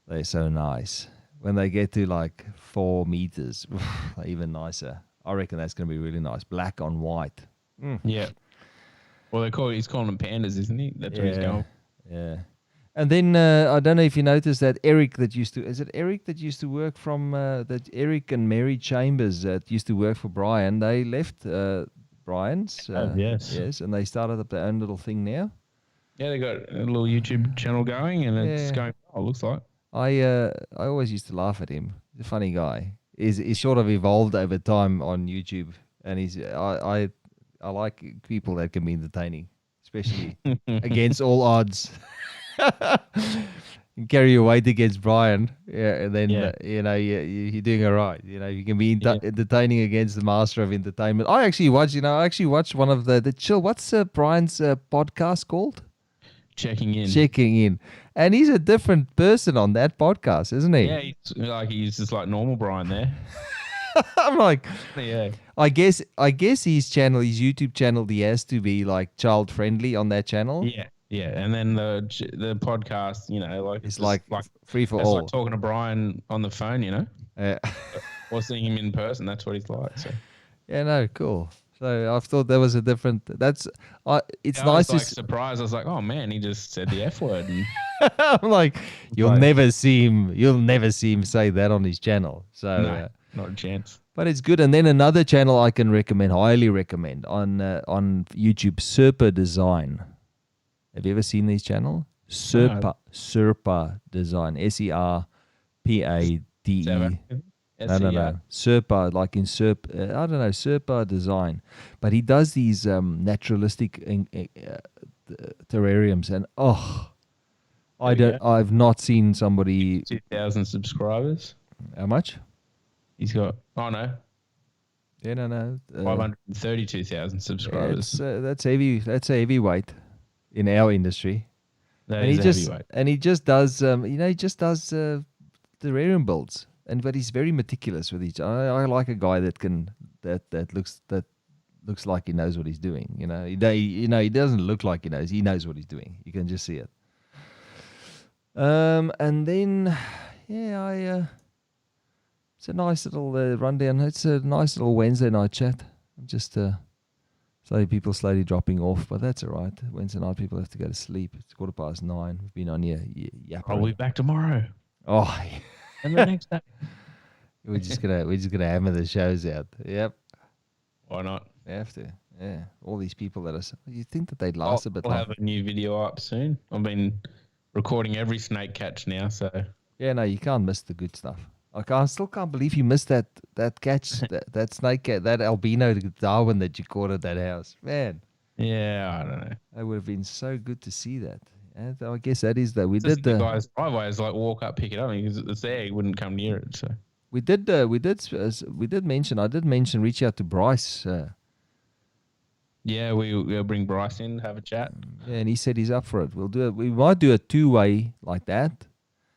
They're so nice. When they get to like 4 meters, they're even nicer. I reckon that's going to be really nice. Black on white. Yeah. Well, he's calling them pandas, isn't he? That's where he's going. Yeah. And then I don't know if you noticed that Eric that used to work from that Eric and Mary Chambers that used to work for Brian. They left Brian's. Yes, and they started up their own little thing now. Yeah, they got a little YouTube channel going, and it's going well, it looks like. I always used to laugh at him. He's a funny guy. He's sort of evolved over time on YouTube, and I like people that can be entertaining, especially against all odds. Carry your weight against Brian, and then you're doing all right. You can be entertaining against the master of entertainment. I actually watched one of the chill. What's Brian's podcast called? Checking in, and he's a different person on that podcast, isn't he? Yeah, he's just like normal Brian there. I'm like, yeah. I guess his YouTube channel, he has to be like child friendly on that channel. Yeah, and then the podcast, it's like free for all. It's like talking to Brian on the phone, or seeing him in person. That's what he's like. So. Yeah, no, cool. So I thought there was a different. It's nice. I was surprised. I was like, oh man, he just said the F word. And I'm like, you'll never see him say that on his channel. So no, not a chance. But it's good. And then another channel I can highly recommend on YouTube, Serpa Design. Have you ever seen these channel? Serpa Design. SERPADE. No. Serpa, like in Serpa Design. But he does these naturalistic terrariums, and I've not seen somebody. 2,000 subscribers. How much? He's got. Oh no. Yeah, no. 532,000 subscribers. That's heavy. That's a heavyweight in our industry. And he just does. He just does terrarium builds. But he's very meticulous with each. I like a guy that looks like he knows what he's doing. He doesn't look like he knows. He knows what he's doing. You can just see it. And then, it's a nice little rundown. It's a nice little Wednesday night chat. I'm just slowly dropping off, but that's all right. Wednesday night people have to go to sleep. It's 9:15. We've been on here. I'll be back tomorrow. Oh. And the next day. We're just gonna hammer the shows out. Yep. Why not? We have to. Yeah. All these people you think that they'd last a bit longer. We'll have a new video up soon. I've been recording every snake catch now, so. Yeah, no, you can't miss the good stuff. I still can't believe you missed that catch, that snake cat, that albino Darwin that you caught at that house. Man. Yeah, I don't know. It would have been so good to see that. And I guess that is that we it's did the guy's driveway is like walk up, pick it up, because it's there. He wouldn't come near it. So we did mention. I did mention reach out to Bryce. Yeah, we'll bring Bryce in, have a chat. Yeah, and he said he's up for it. We'll do it. We might do a 2-way like that.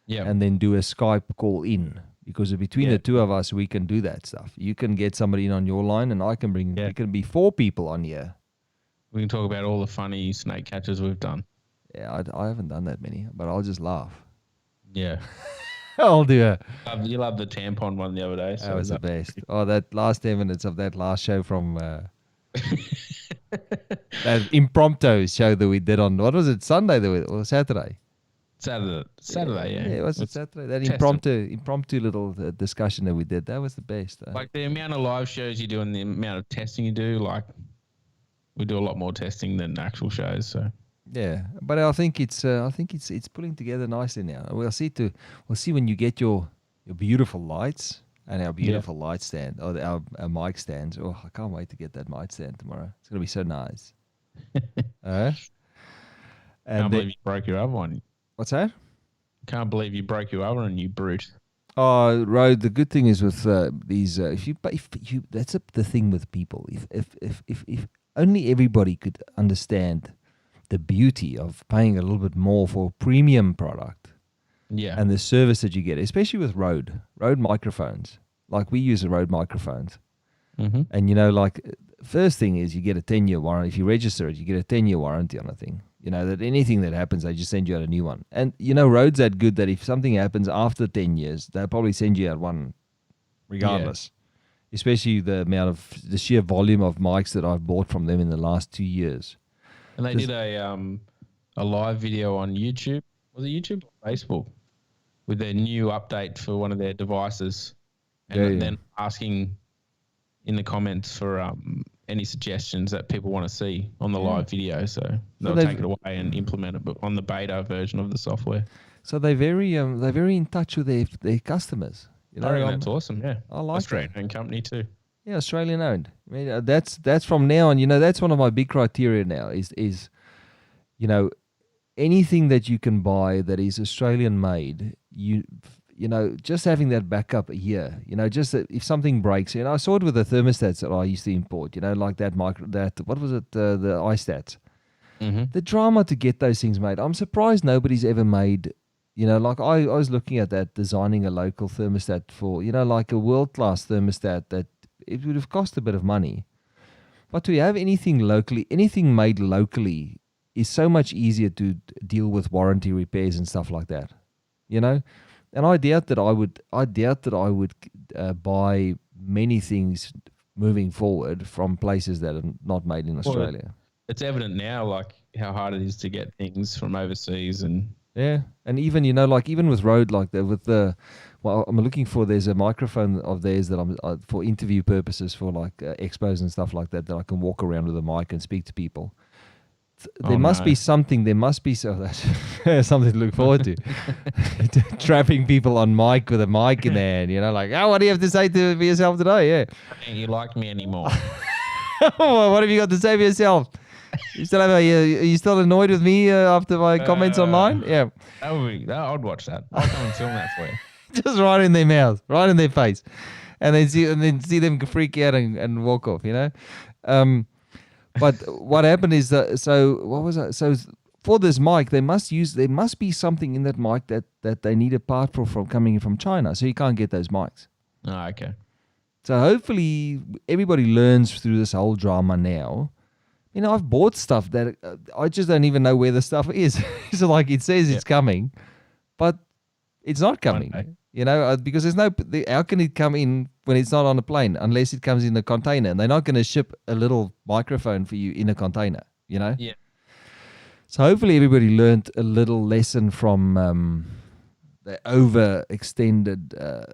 Yeah, and then do a Skype call in, because between the two of us we can do that stuff. You can get somebody in on your line, and I can bring. It can be 4 people on here. We can talk about all the funny snake catches we've done. Yeah, I haven't done that many, but I'll just laugh. Yeah. I'll do it. You loved the tampon one the other day. So That was the best. Oh, that last 10 minutes of that last show from that impromptu show that we did on, what was it, Sunday or Saturday? Saturday, yeah. Yeah, was it Saturday? That impromptu little discussion that we did, that was the best. Like the amount of live shows you do and the amount of testing you do, like we do a lot more testing than actual shows. So yeah, but I think it's pulling together nicely now. We'll see when you get your beautiful lights and our beautiful light stand or our mic stands. Oh, I can't wait to get that mic stand tomorrow. It's gonna be so nice. Can't believe you broke your other one. What's that? Can't believe you broke your other one, you brute. Oh, Rode. The good thing is with these, that's the thing with people. If only everybody could understand the beauty of paying a little bit more for a premium product, and the service that you get, especially with Rode microphones. Like we use the Rode microphones, and like first thing is you get a 10-year warranty. If you register it, you get a 10-year warranty on a thing. That anything that happens, they just send you out a new one. And, Rode's that good that if something happens after 10 years, they'll probably send you out one regardless. Yeah. Especially the sheer volume of mics that I've bought from them in the last 2 years. And they did a live video on YouTube. Was it YouTube or Facebook? With their new update for one of their devices. And then asking in the comments for any suggestions that people want to see on the live video. So they'll take it away and implement it, but on the beta version of the software. So they're very in touch with their customers. I reckon that's awesome. Yeah, I like Australian company too. Yeah, Australian owned. I mean, that's from now on. That's one of my big criteria now. Is anything that you can buy that is Australian made. Just having that backup here, just that if something breaks, I saw it with the thermostats that I used to import, like what was it, the iStats. The drama to get those things made. I'm surprised nobody's ever made, like I was looking at that, designing a local thermostat for, like a world-class thermostat that it would have cost a bit of money. But to have anything made locally is so much easier to deal with warranty repairs and stuff like that, And I doubt that I would buy many things moving forward from places that are not made in Australia. Well, it's evident now, like how hard it is to get things from overseas, and and even even with Rode, like I'm looking for. There's a microphone of theirs that I'm for interview purposes for like expos and stuff like that I can walk around with a mic and speak to people. There must be something. There must be that's something to look forward to. Trapping people on mic with a mic in their hand, like, what do you have to say to yourself today? Yeah. You like me anymore? What have you got to say for yourself? You still are you still annoyed with me after my comments online? Yeah. I'd watch that. I'll come and film that for you. Just right in their mouth, right in their face, and then see them freak out and walk off. But what happened is what was that? So for this mic, there must be something in that mic that they need a part from coming in from China, so you can't get those mics. Oh, okay. So hopefully everybody learns through this whole drama now. I've bought stuff that I just don't even know where the stuff is. So like it says it's coming, but it's not coming. Because there's how can it come in when it's not on a plane unless it comes in a container, and they're not going to ship a little microphone for you in a container, Yeah. So hopefully everybody learned a little lesson from the overextended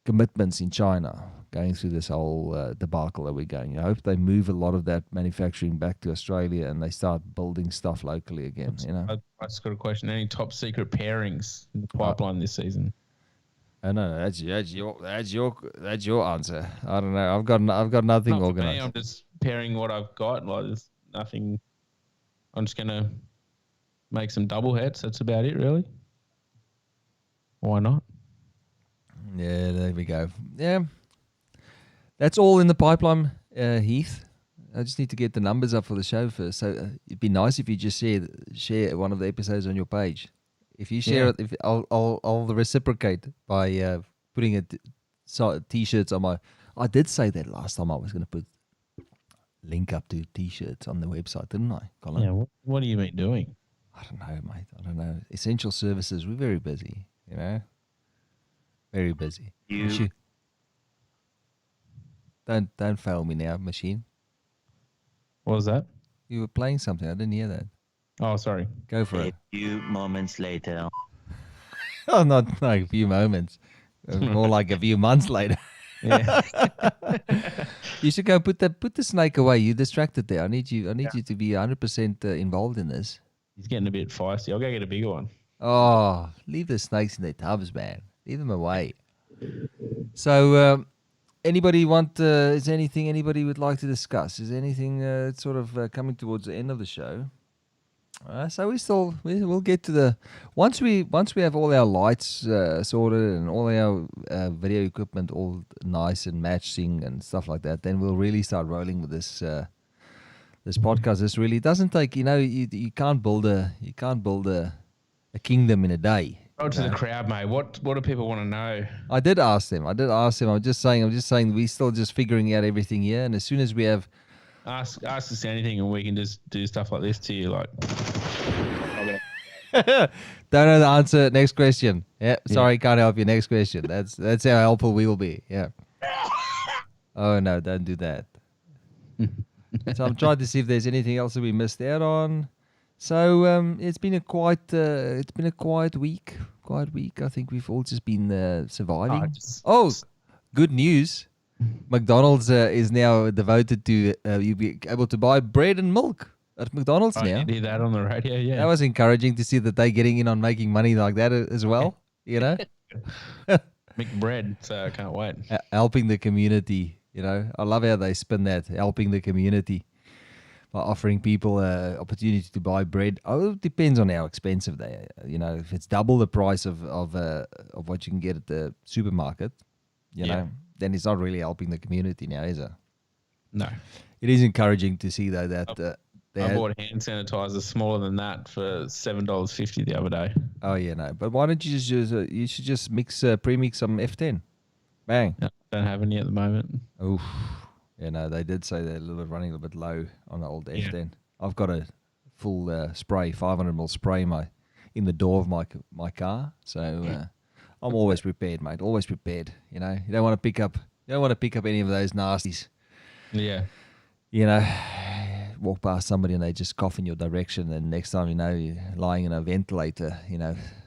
commitments in China going through this whole debacle that we're going. I hope they move a lot of that manufacturing back to Australia and they start building stuff locally again. I just got a question. Any top secret pairings in the pipeline this season? No, that's your answer. I don't know. I've got nothing Not organized. For me, I'm just pairing what I've got. Like there's nothing. I'm just gonna make some double heads. That's about it, really. Why not? Yeah, there we go. Yeah, that's all in the pipeline, Heath. I just need to get the numbers up for the show first. So it'd be nice if you just share one of the episodes on your page. If you share it, I'll reciprocate by putting T-shirts on my. I did say that last time I was going to put link up to T-shirts on the website, didn't I, Colin? Yeah. What have you been doing? I don't know, mate. I don't know. Essential services. We're very busy. Very busy. Don't fail me now, machine. What was that? You were playing something. I didn't hear that. Oh, sorry. Go for it. A few moments later. Oh, not like a few moments. More like a few months later. Yeah. You should go put the snake away. You distracted there. I need you to be 100% involved in this. He's getting a bit feisty. I'll go get a bigger one. Oh, leave the snakes in their tubs, man. Leave them away. So, anybody want? Is there anything anybody would like to discuss? Is there anything sort of coming towards the end of the show? So we'll get to the once we have all our lights sorted and all our video equipment all nice and matching and stuff like that. Then we'll really start rolling with this this podcast. This really doesn't take. You can't build a kingdom in a day. Go to the crowd, mate. What do people want to know? I did ask them. I'm just saying we're still just figuring out everything here. And as soon as we have ask us anything, and we can just do stuff like this to you. Like, don't know the answer. Next question. Yeah, sorry, can't help you. Next question. That's how helpful we will be. Yeah. Oh no, don't do that. So I'm trying to see if there's anything else that we missed out on. So it's been a quiet week. Quiet week. I think we've all just been surviving. Good news. McDonald's is now devoted to you be able to buy bread and milk at McDonald's now. I did that on the radio. Yeah, that was encouraging to see that they're getting in on making money like that as well. McBread. So I can't wait. Helping the community. I love how they spin that. Helping the community by offering people opportunity to buy bread. Oh, it depends on how expensive they are. If it's double the price of what you can get at the supermarket, then it's not really helping the community now, is it? No. It is encouraging to see, though, that I bought hand sanitizer smaller than that for $7.50 the other day. Oh, yeah, no. But why don't you just use, you should just pre-mix some F10. Bang. No, don't have any at the moment. Oof. Yeah, no, they did say they're running a little bit low on the old F10. I've got a full spray, 500ml spray in the door of my car. So I'm always prepared, mate. Always prepared. You don't want to pick up any of those nasties. Yeah. Walk past somebody and they just cough in your direction, and next time you're lying in a ventilator,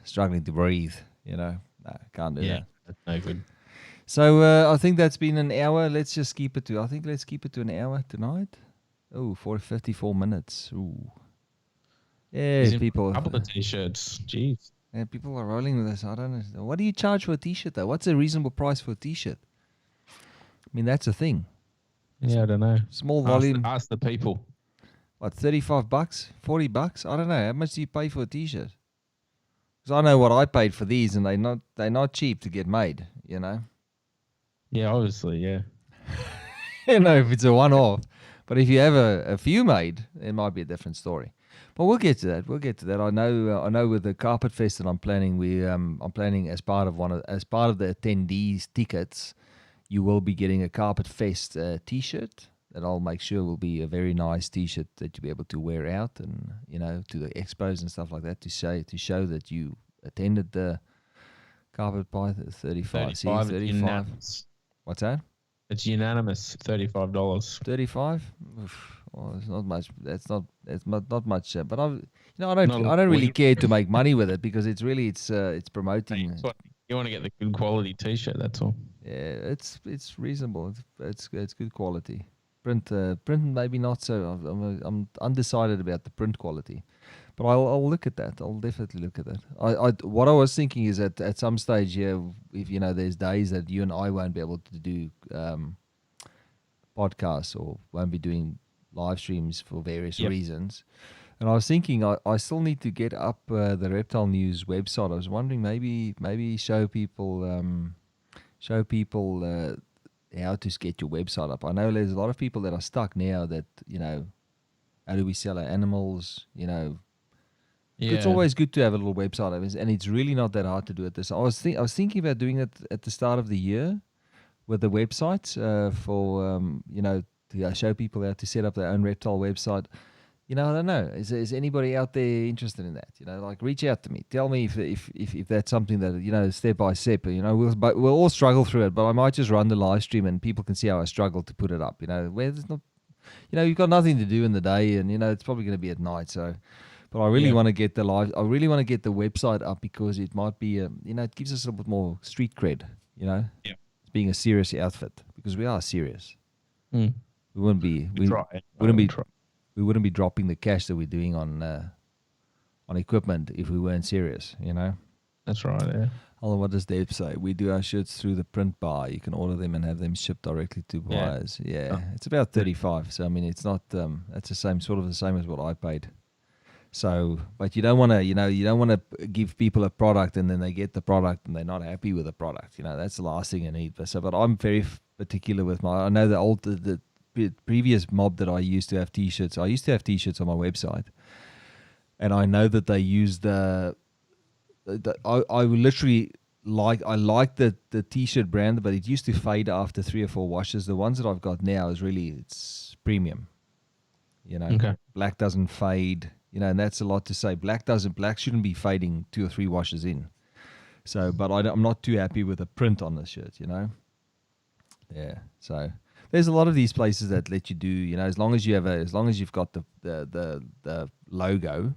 struggling to breathe. No, can't do that. That's no good. So I think that's been an hour. Let's just keep it to. I think let's keep it to an hour tonight. Oh, for 54 minutes. Ooh. Yeah, people. A couple of t-shirts. Jeez. Yeah, people are rolling with us. I don't know. What do you charge for a t-shirt though? What's a reasonable price for a t-shirt? I mean, that's a thing. Yeah, I don't know. Small volume. Ask the people. What, $35, $40? I don't know. How much do you pay for a t-shirt? Because I know what I paid for these, and they're not cheap to get made. Yeah, obviously, yeah. If it's a one-off. But if you have a few made, it might be a different story. But we'll get to that. I know with the Carpet Fest that I'm planning, I'm planning as part of the attendees tickets, you will be getting a Carpet Fest t-shirt that I'll make sure will be a very nice t-shirt that you'll be able to wear out and to the expos and stuff like that to show that you attended the Carpet Pie 35. What's that? It's unanimous. $35. 35. Well, it's not much. That's not much. But I don't really care to make money with it because it's promoting. You want to get the good quality T-shirt. That's all. Yeah, it's reasonable. It's good quality. Print maybe not so. I'm undecided about the print quality, but I'll look at that. I'll definitely look at that. What I was thinking is that at some stage, if there's days that you and I won't be able to do podcasts or won't be doing live streams for various reasons. And I was thinking I still need to get up the Reptile News website. I was wondering maybe show people how to get your website up. I know there's a lot of people that are stuck now that, how do we sell our animals? It's always good to have a little website, and it's really not that hard to do it. I was thinking about doing it at the start of the year with the websites for to show people how to set up their own reptile website. I don't know. Is anybody out there interested in that? Like reach out to me. Tell me if that's something that step by step. We'll all struggle through it, but I might just run the live stream and people can see how I struggle to put it up. Where there's not, you've got nothing to do in the day, and it's probably going to be at night. So, but I really want to get the live. I really want to get the website up because it might be it gives us a little bit more street cred. Being a serious outfit, because we are serious. We wouldn't be. We wouldn't be dropping the cash that we're doing on equipment if we weren't serious, That's right, yeah. Although what does Dave say? We do our shirts through the print bar. You can order them and have them shipped directly to buyers. Yeah. It's about 35. So, I mean, it's not, that's the same as what I paid. So, but you don't want to, you don't want to give people a product and then they get the product and they're not happy with the product. That's the last thing you need. But I'm very particular with I know the previous mob that I used to have T-shirts. I used to have T-shirts on my website, and I know that they use I literally like the T-shirt brand, but it used to fade after 3 or 4 washes. The ones that I've got now it's premium. Black doesn't fade. And that's a lot to say. Black shouldn't be fading 2 or 3 washes in. So, but I'm not too happy with the print on the shirt. Yeah. So. There's a lot of these places that let you do, as long as you've got the logo,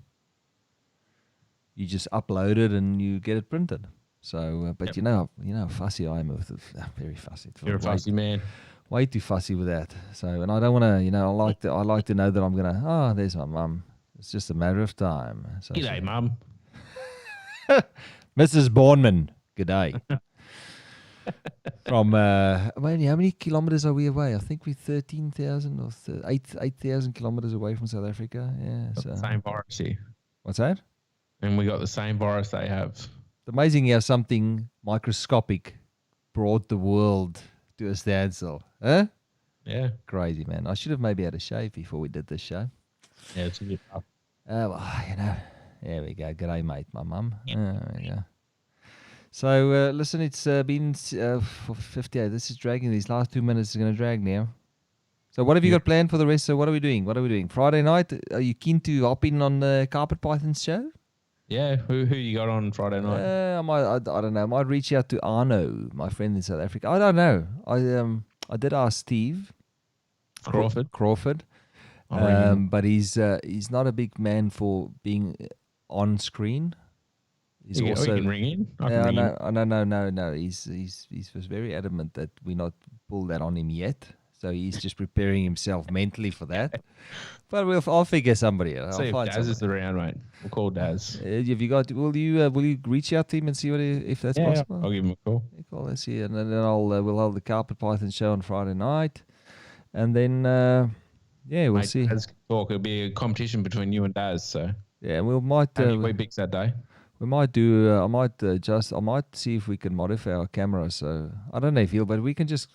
you just upload it and you get it printed. So, but how fussy I am with it. Very fussy. You're a fussy man. Way too fussy with that. So, and I don't want to, I like to know that I'm gonna. There's my mum. It's just a matter of time. So, g'day, mum. Mrs. Bourneman. G'day. From how many kilometers are we away? I think we're 13,000 or 8,000 kilometers away from South Africa. Yeah, so. Same virus here. What's that? And we got the same virus they have. It's amazing how something microscopic brought the world to a standstill. Huh? Yeah. Crazy, man. I should have maybe had a shave before we did this show. Yeah, it's a bit tough. There we go. G'day, mate, my mum. There we go. So, listen, it's been for 58. This is dragging. These last 2 minutes is going to drag now. So what have you got planned for the rest? So what are we doing? Friday night, are you keen to hop in on the Carpet Pythons show? Yeah. Who you got on Friday night? I don't know. I might reach out to Arno, my friend in South Africa. I don't know. I did ask Steve. Crawford. But he's not a big man for being on screen. He's also, you can ring in. No. He's was very adamant that we not pull that on him yet. So he's just preparing himself mentally for that. But I'll figure somebody out. See if Daz is around, mate. We'll call Daz. Have you got? Will you reach out to him and see if that's possible? I'll give him a call. Cool. Let's see, and then we'll hold the Carpet Python show on Friday night, and then we'll see. Daz talk. It'll be a competition between you and Daz. So we might. We picks that day. We might do. I might see if we can modify our camera. So I don't know if but we can just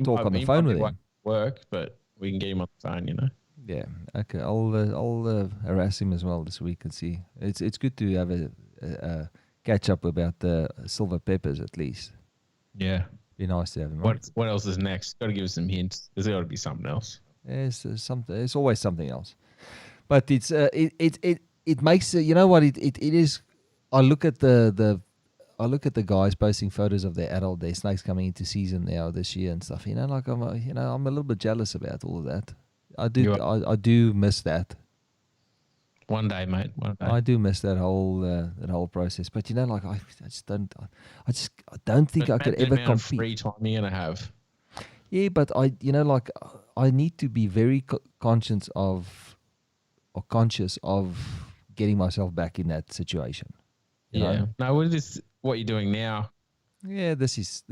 talk on the phone with him. Work, but we can get him on the phone. Yeah. Okay. I'll harass him as well this week and see. It's good to have a catch up about the silver peppers at least. Yeah. Be nice to have him. What else is next? Got to give us some hints. There's got to be something else. There's something. There's always something else. But it's it makes you know what it is. I look at the guys posting photos of their snakes coming into season now this year and stuff. I'm a little bit jealous about all of that. I do miss that. One day, mate. One day. I do miss that whole process. But I don't think I could ever compete. Free time you're gonna have. Yeah, but I need to be very conscious of getting myself back in that situation. You know? No, what you're doing now. Yeah, this has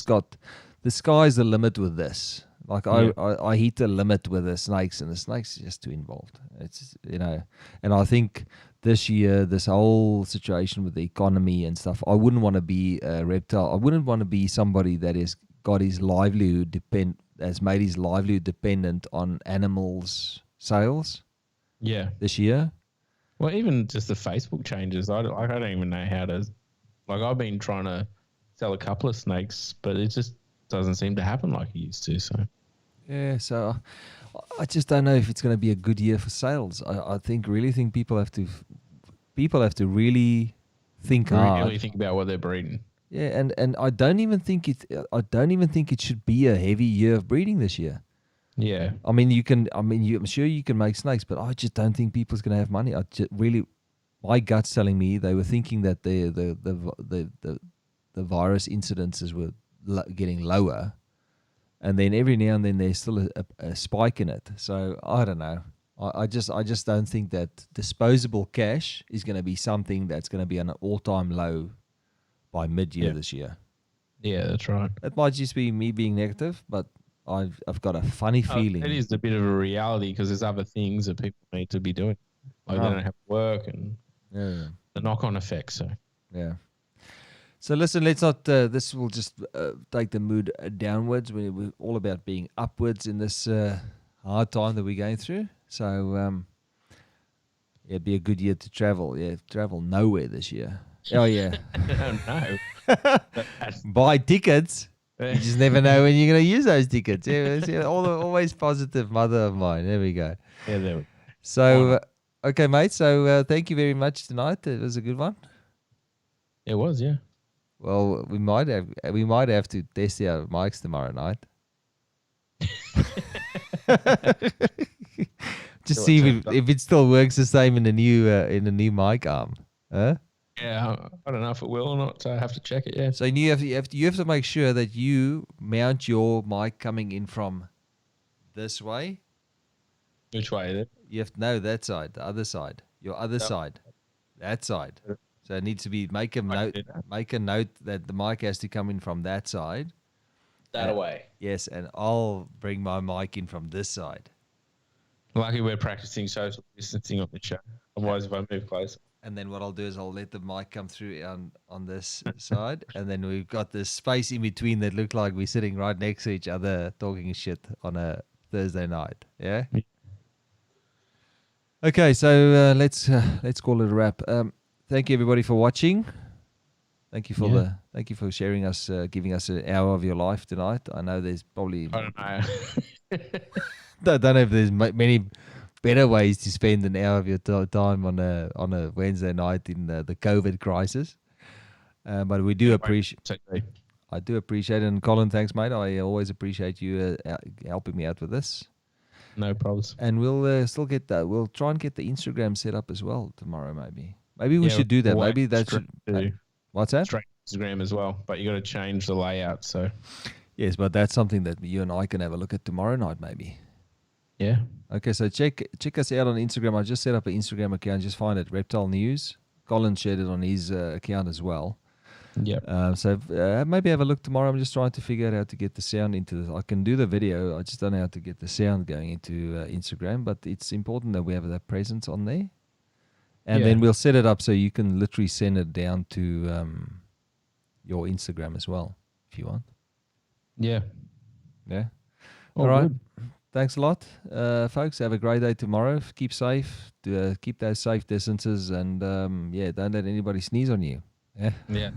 got the sky's the limit with this. I hit the limit with the snakes, and the snakes are just too involved. It's and I think this year, this whole situation with the economy and stuff, I wouldn't want to be a reptile. I wouldn't want to be somebody that has got his livelihood has made his livelihood dependent on animals sales. Yeah. This year. Well, even just the Facebook changes, I don't even know how to. I've been trying to sell a couple of snakes, but it just doesn't seem to happen like it used to. So. Yeah, so I just don't know if it's going to be a good year for sales. I really think people have to really think hard. Really think about what they're breeding. Yeah, and I don't even think it should be a heavy year of breeding this year. Yeah. I mean, I'm sure you can make snakes, but I just don't think people's going to have money. My gut's telling me they were thinking that the virus incidences were getting lower, and then every now and then there's still a spike in it. So I don't know. I just don't think that disposable cash is going to be something that's going to be an all-time low by mid-year this year. Yeah, that's right. It might just be me being negative, but I've got a funny feeling. It is a bit of a reality because there's other things that people need to be doing. Like they don't have work and the knock-on effects. So yeah. So listen, let's not. This will just take the mood downwards. We're all about being upwards in this hard time that we're going through. So it'd be a good year to travel. Yeah, travel nowhere this year. Oh yeah. No. Buy tickets. You just never know when you're going to use those tickets. Yeah, always positive mother of mine. There we go. Yeah, there we go. So, okay, mate. So, thank you very much tonight. It was a good one. It was, yeah. Well, we might have to test our mics tomorrow night. Just see if it still works the same in the new mic arm. Huh? Yeah, I don't know if it will or not, so I have to check it. Yeah. So you have to make sure that you mount your mic coming in from this way. Which way is it? You have to know that side, the other side, your other side, that side. So it needs to be make a note that the mic has to come in from that side. That away. Yes, and I'll bring my mic in from this side. Lucky we're practicing social distancing on the show. Otherwise, if I move closer. And then what I'll do is I'll let the mic come through on this side, and then we've got this space in between that look like we're sitting right next to each other talking shit on a Thursday night. Yeah. Okay, so let's call it a wrap. Thank you everybody for watching. Thank you for thank you for sharing us, giving us an hour of your life tonight. I know there's probably I don't know. I don't know if there's many better ways to spend an hour of your time on a Wednesday night in the COVID crisis. But we do appreciate. I do appreciate it, and Colin, thanks, mate. I always appreciate you helping me out with this. No problems. And we'll still get that. We'll try and get the Instagram set up as well tomorrow. Maybe we should do that. Maybe that should. What's that? Straight Instagram as well, but you got to change the layout. So. Yes, but that's something that you and I can have a look at tomorrow night, maybe. Yeah. Okay, so check us out on Instagram. I just set up an Instagram account. Just find it, Reptile News. Colin shared it on his account as well. Yeah. So maybe have a look tomorrow. I'm just trying to figure out how to get the sound into this. I can do the video. I just don't know how to get the sound going into Instagram. But it's important that we have that presence on there. And then we'll set it up so you can literally send it down to your Instagram as well, if you want. Yeah. Yeah. All right. Good. Thanks a lot, folks. Have a great day tomorrow. Keep safe. Keep those safe distances. And, don't let anybody sneeze on you. Yeah.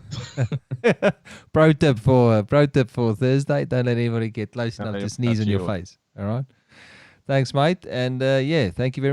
Pro tip for Thursday: don't let anybody get close enough to sneeze on your face. All right. Thanks, mate. And thank you very much.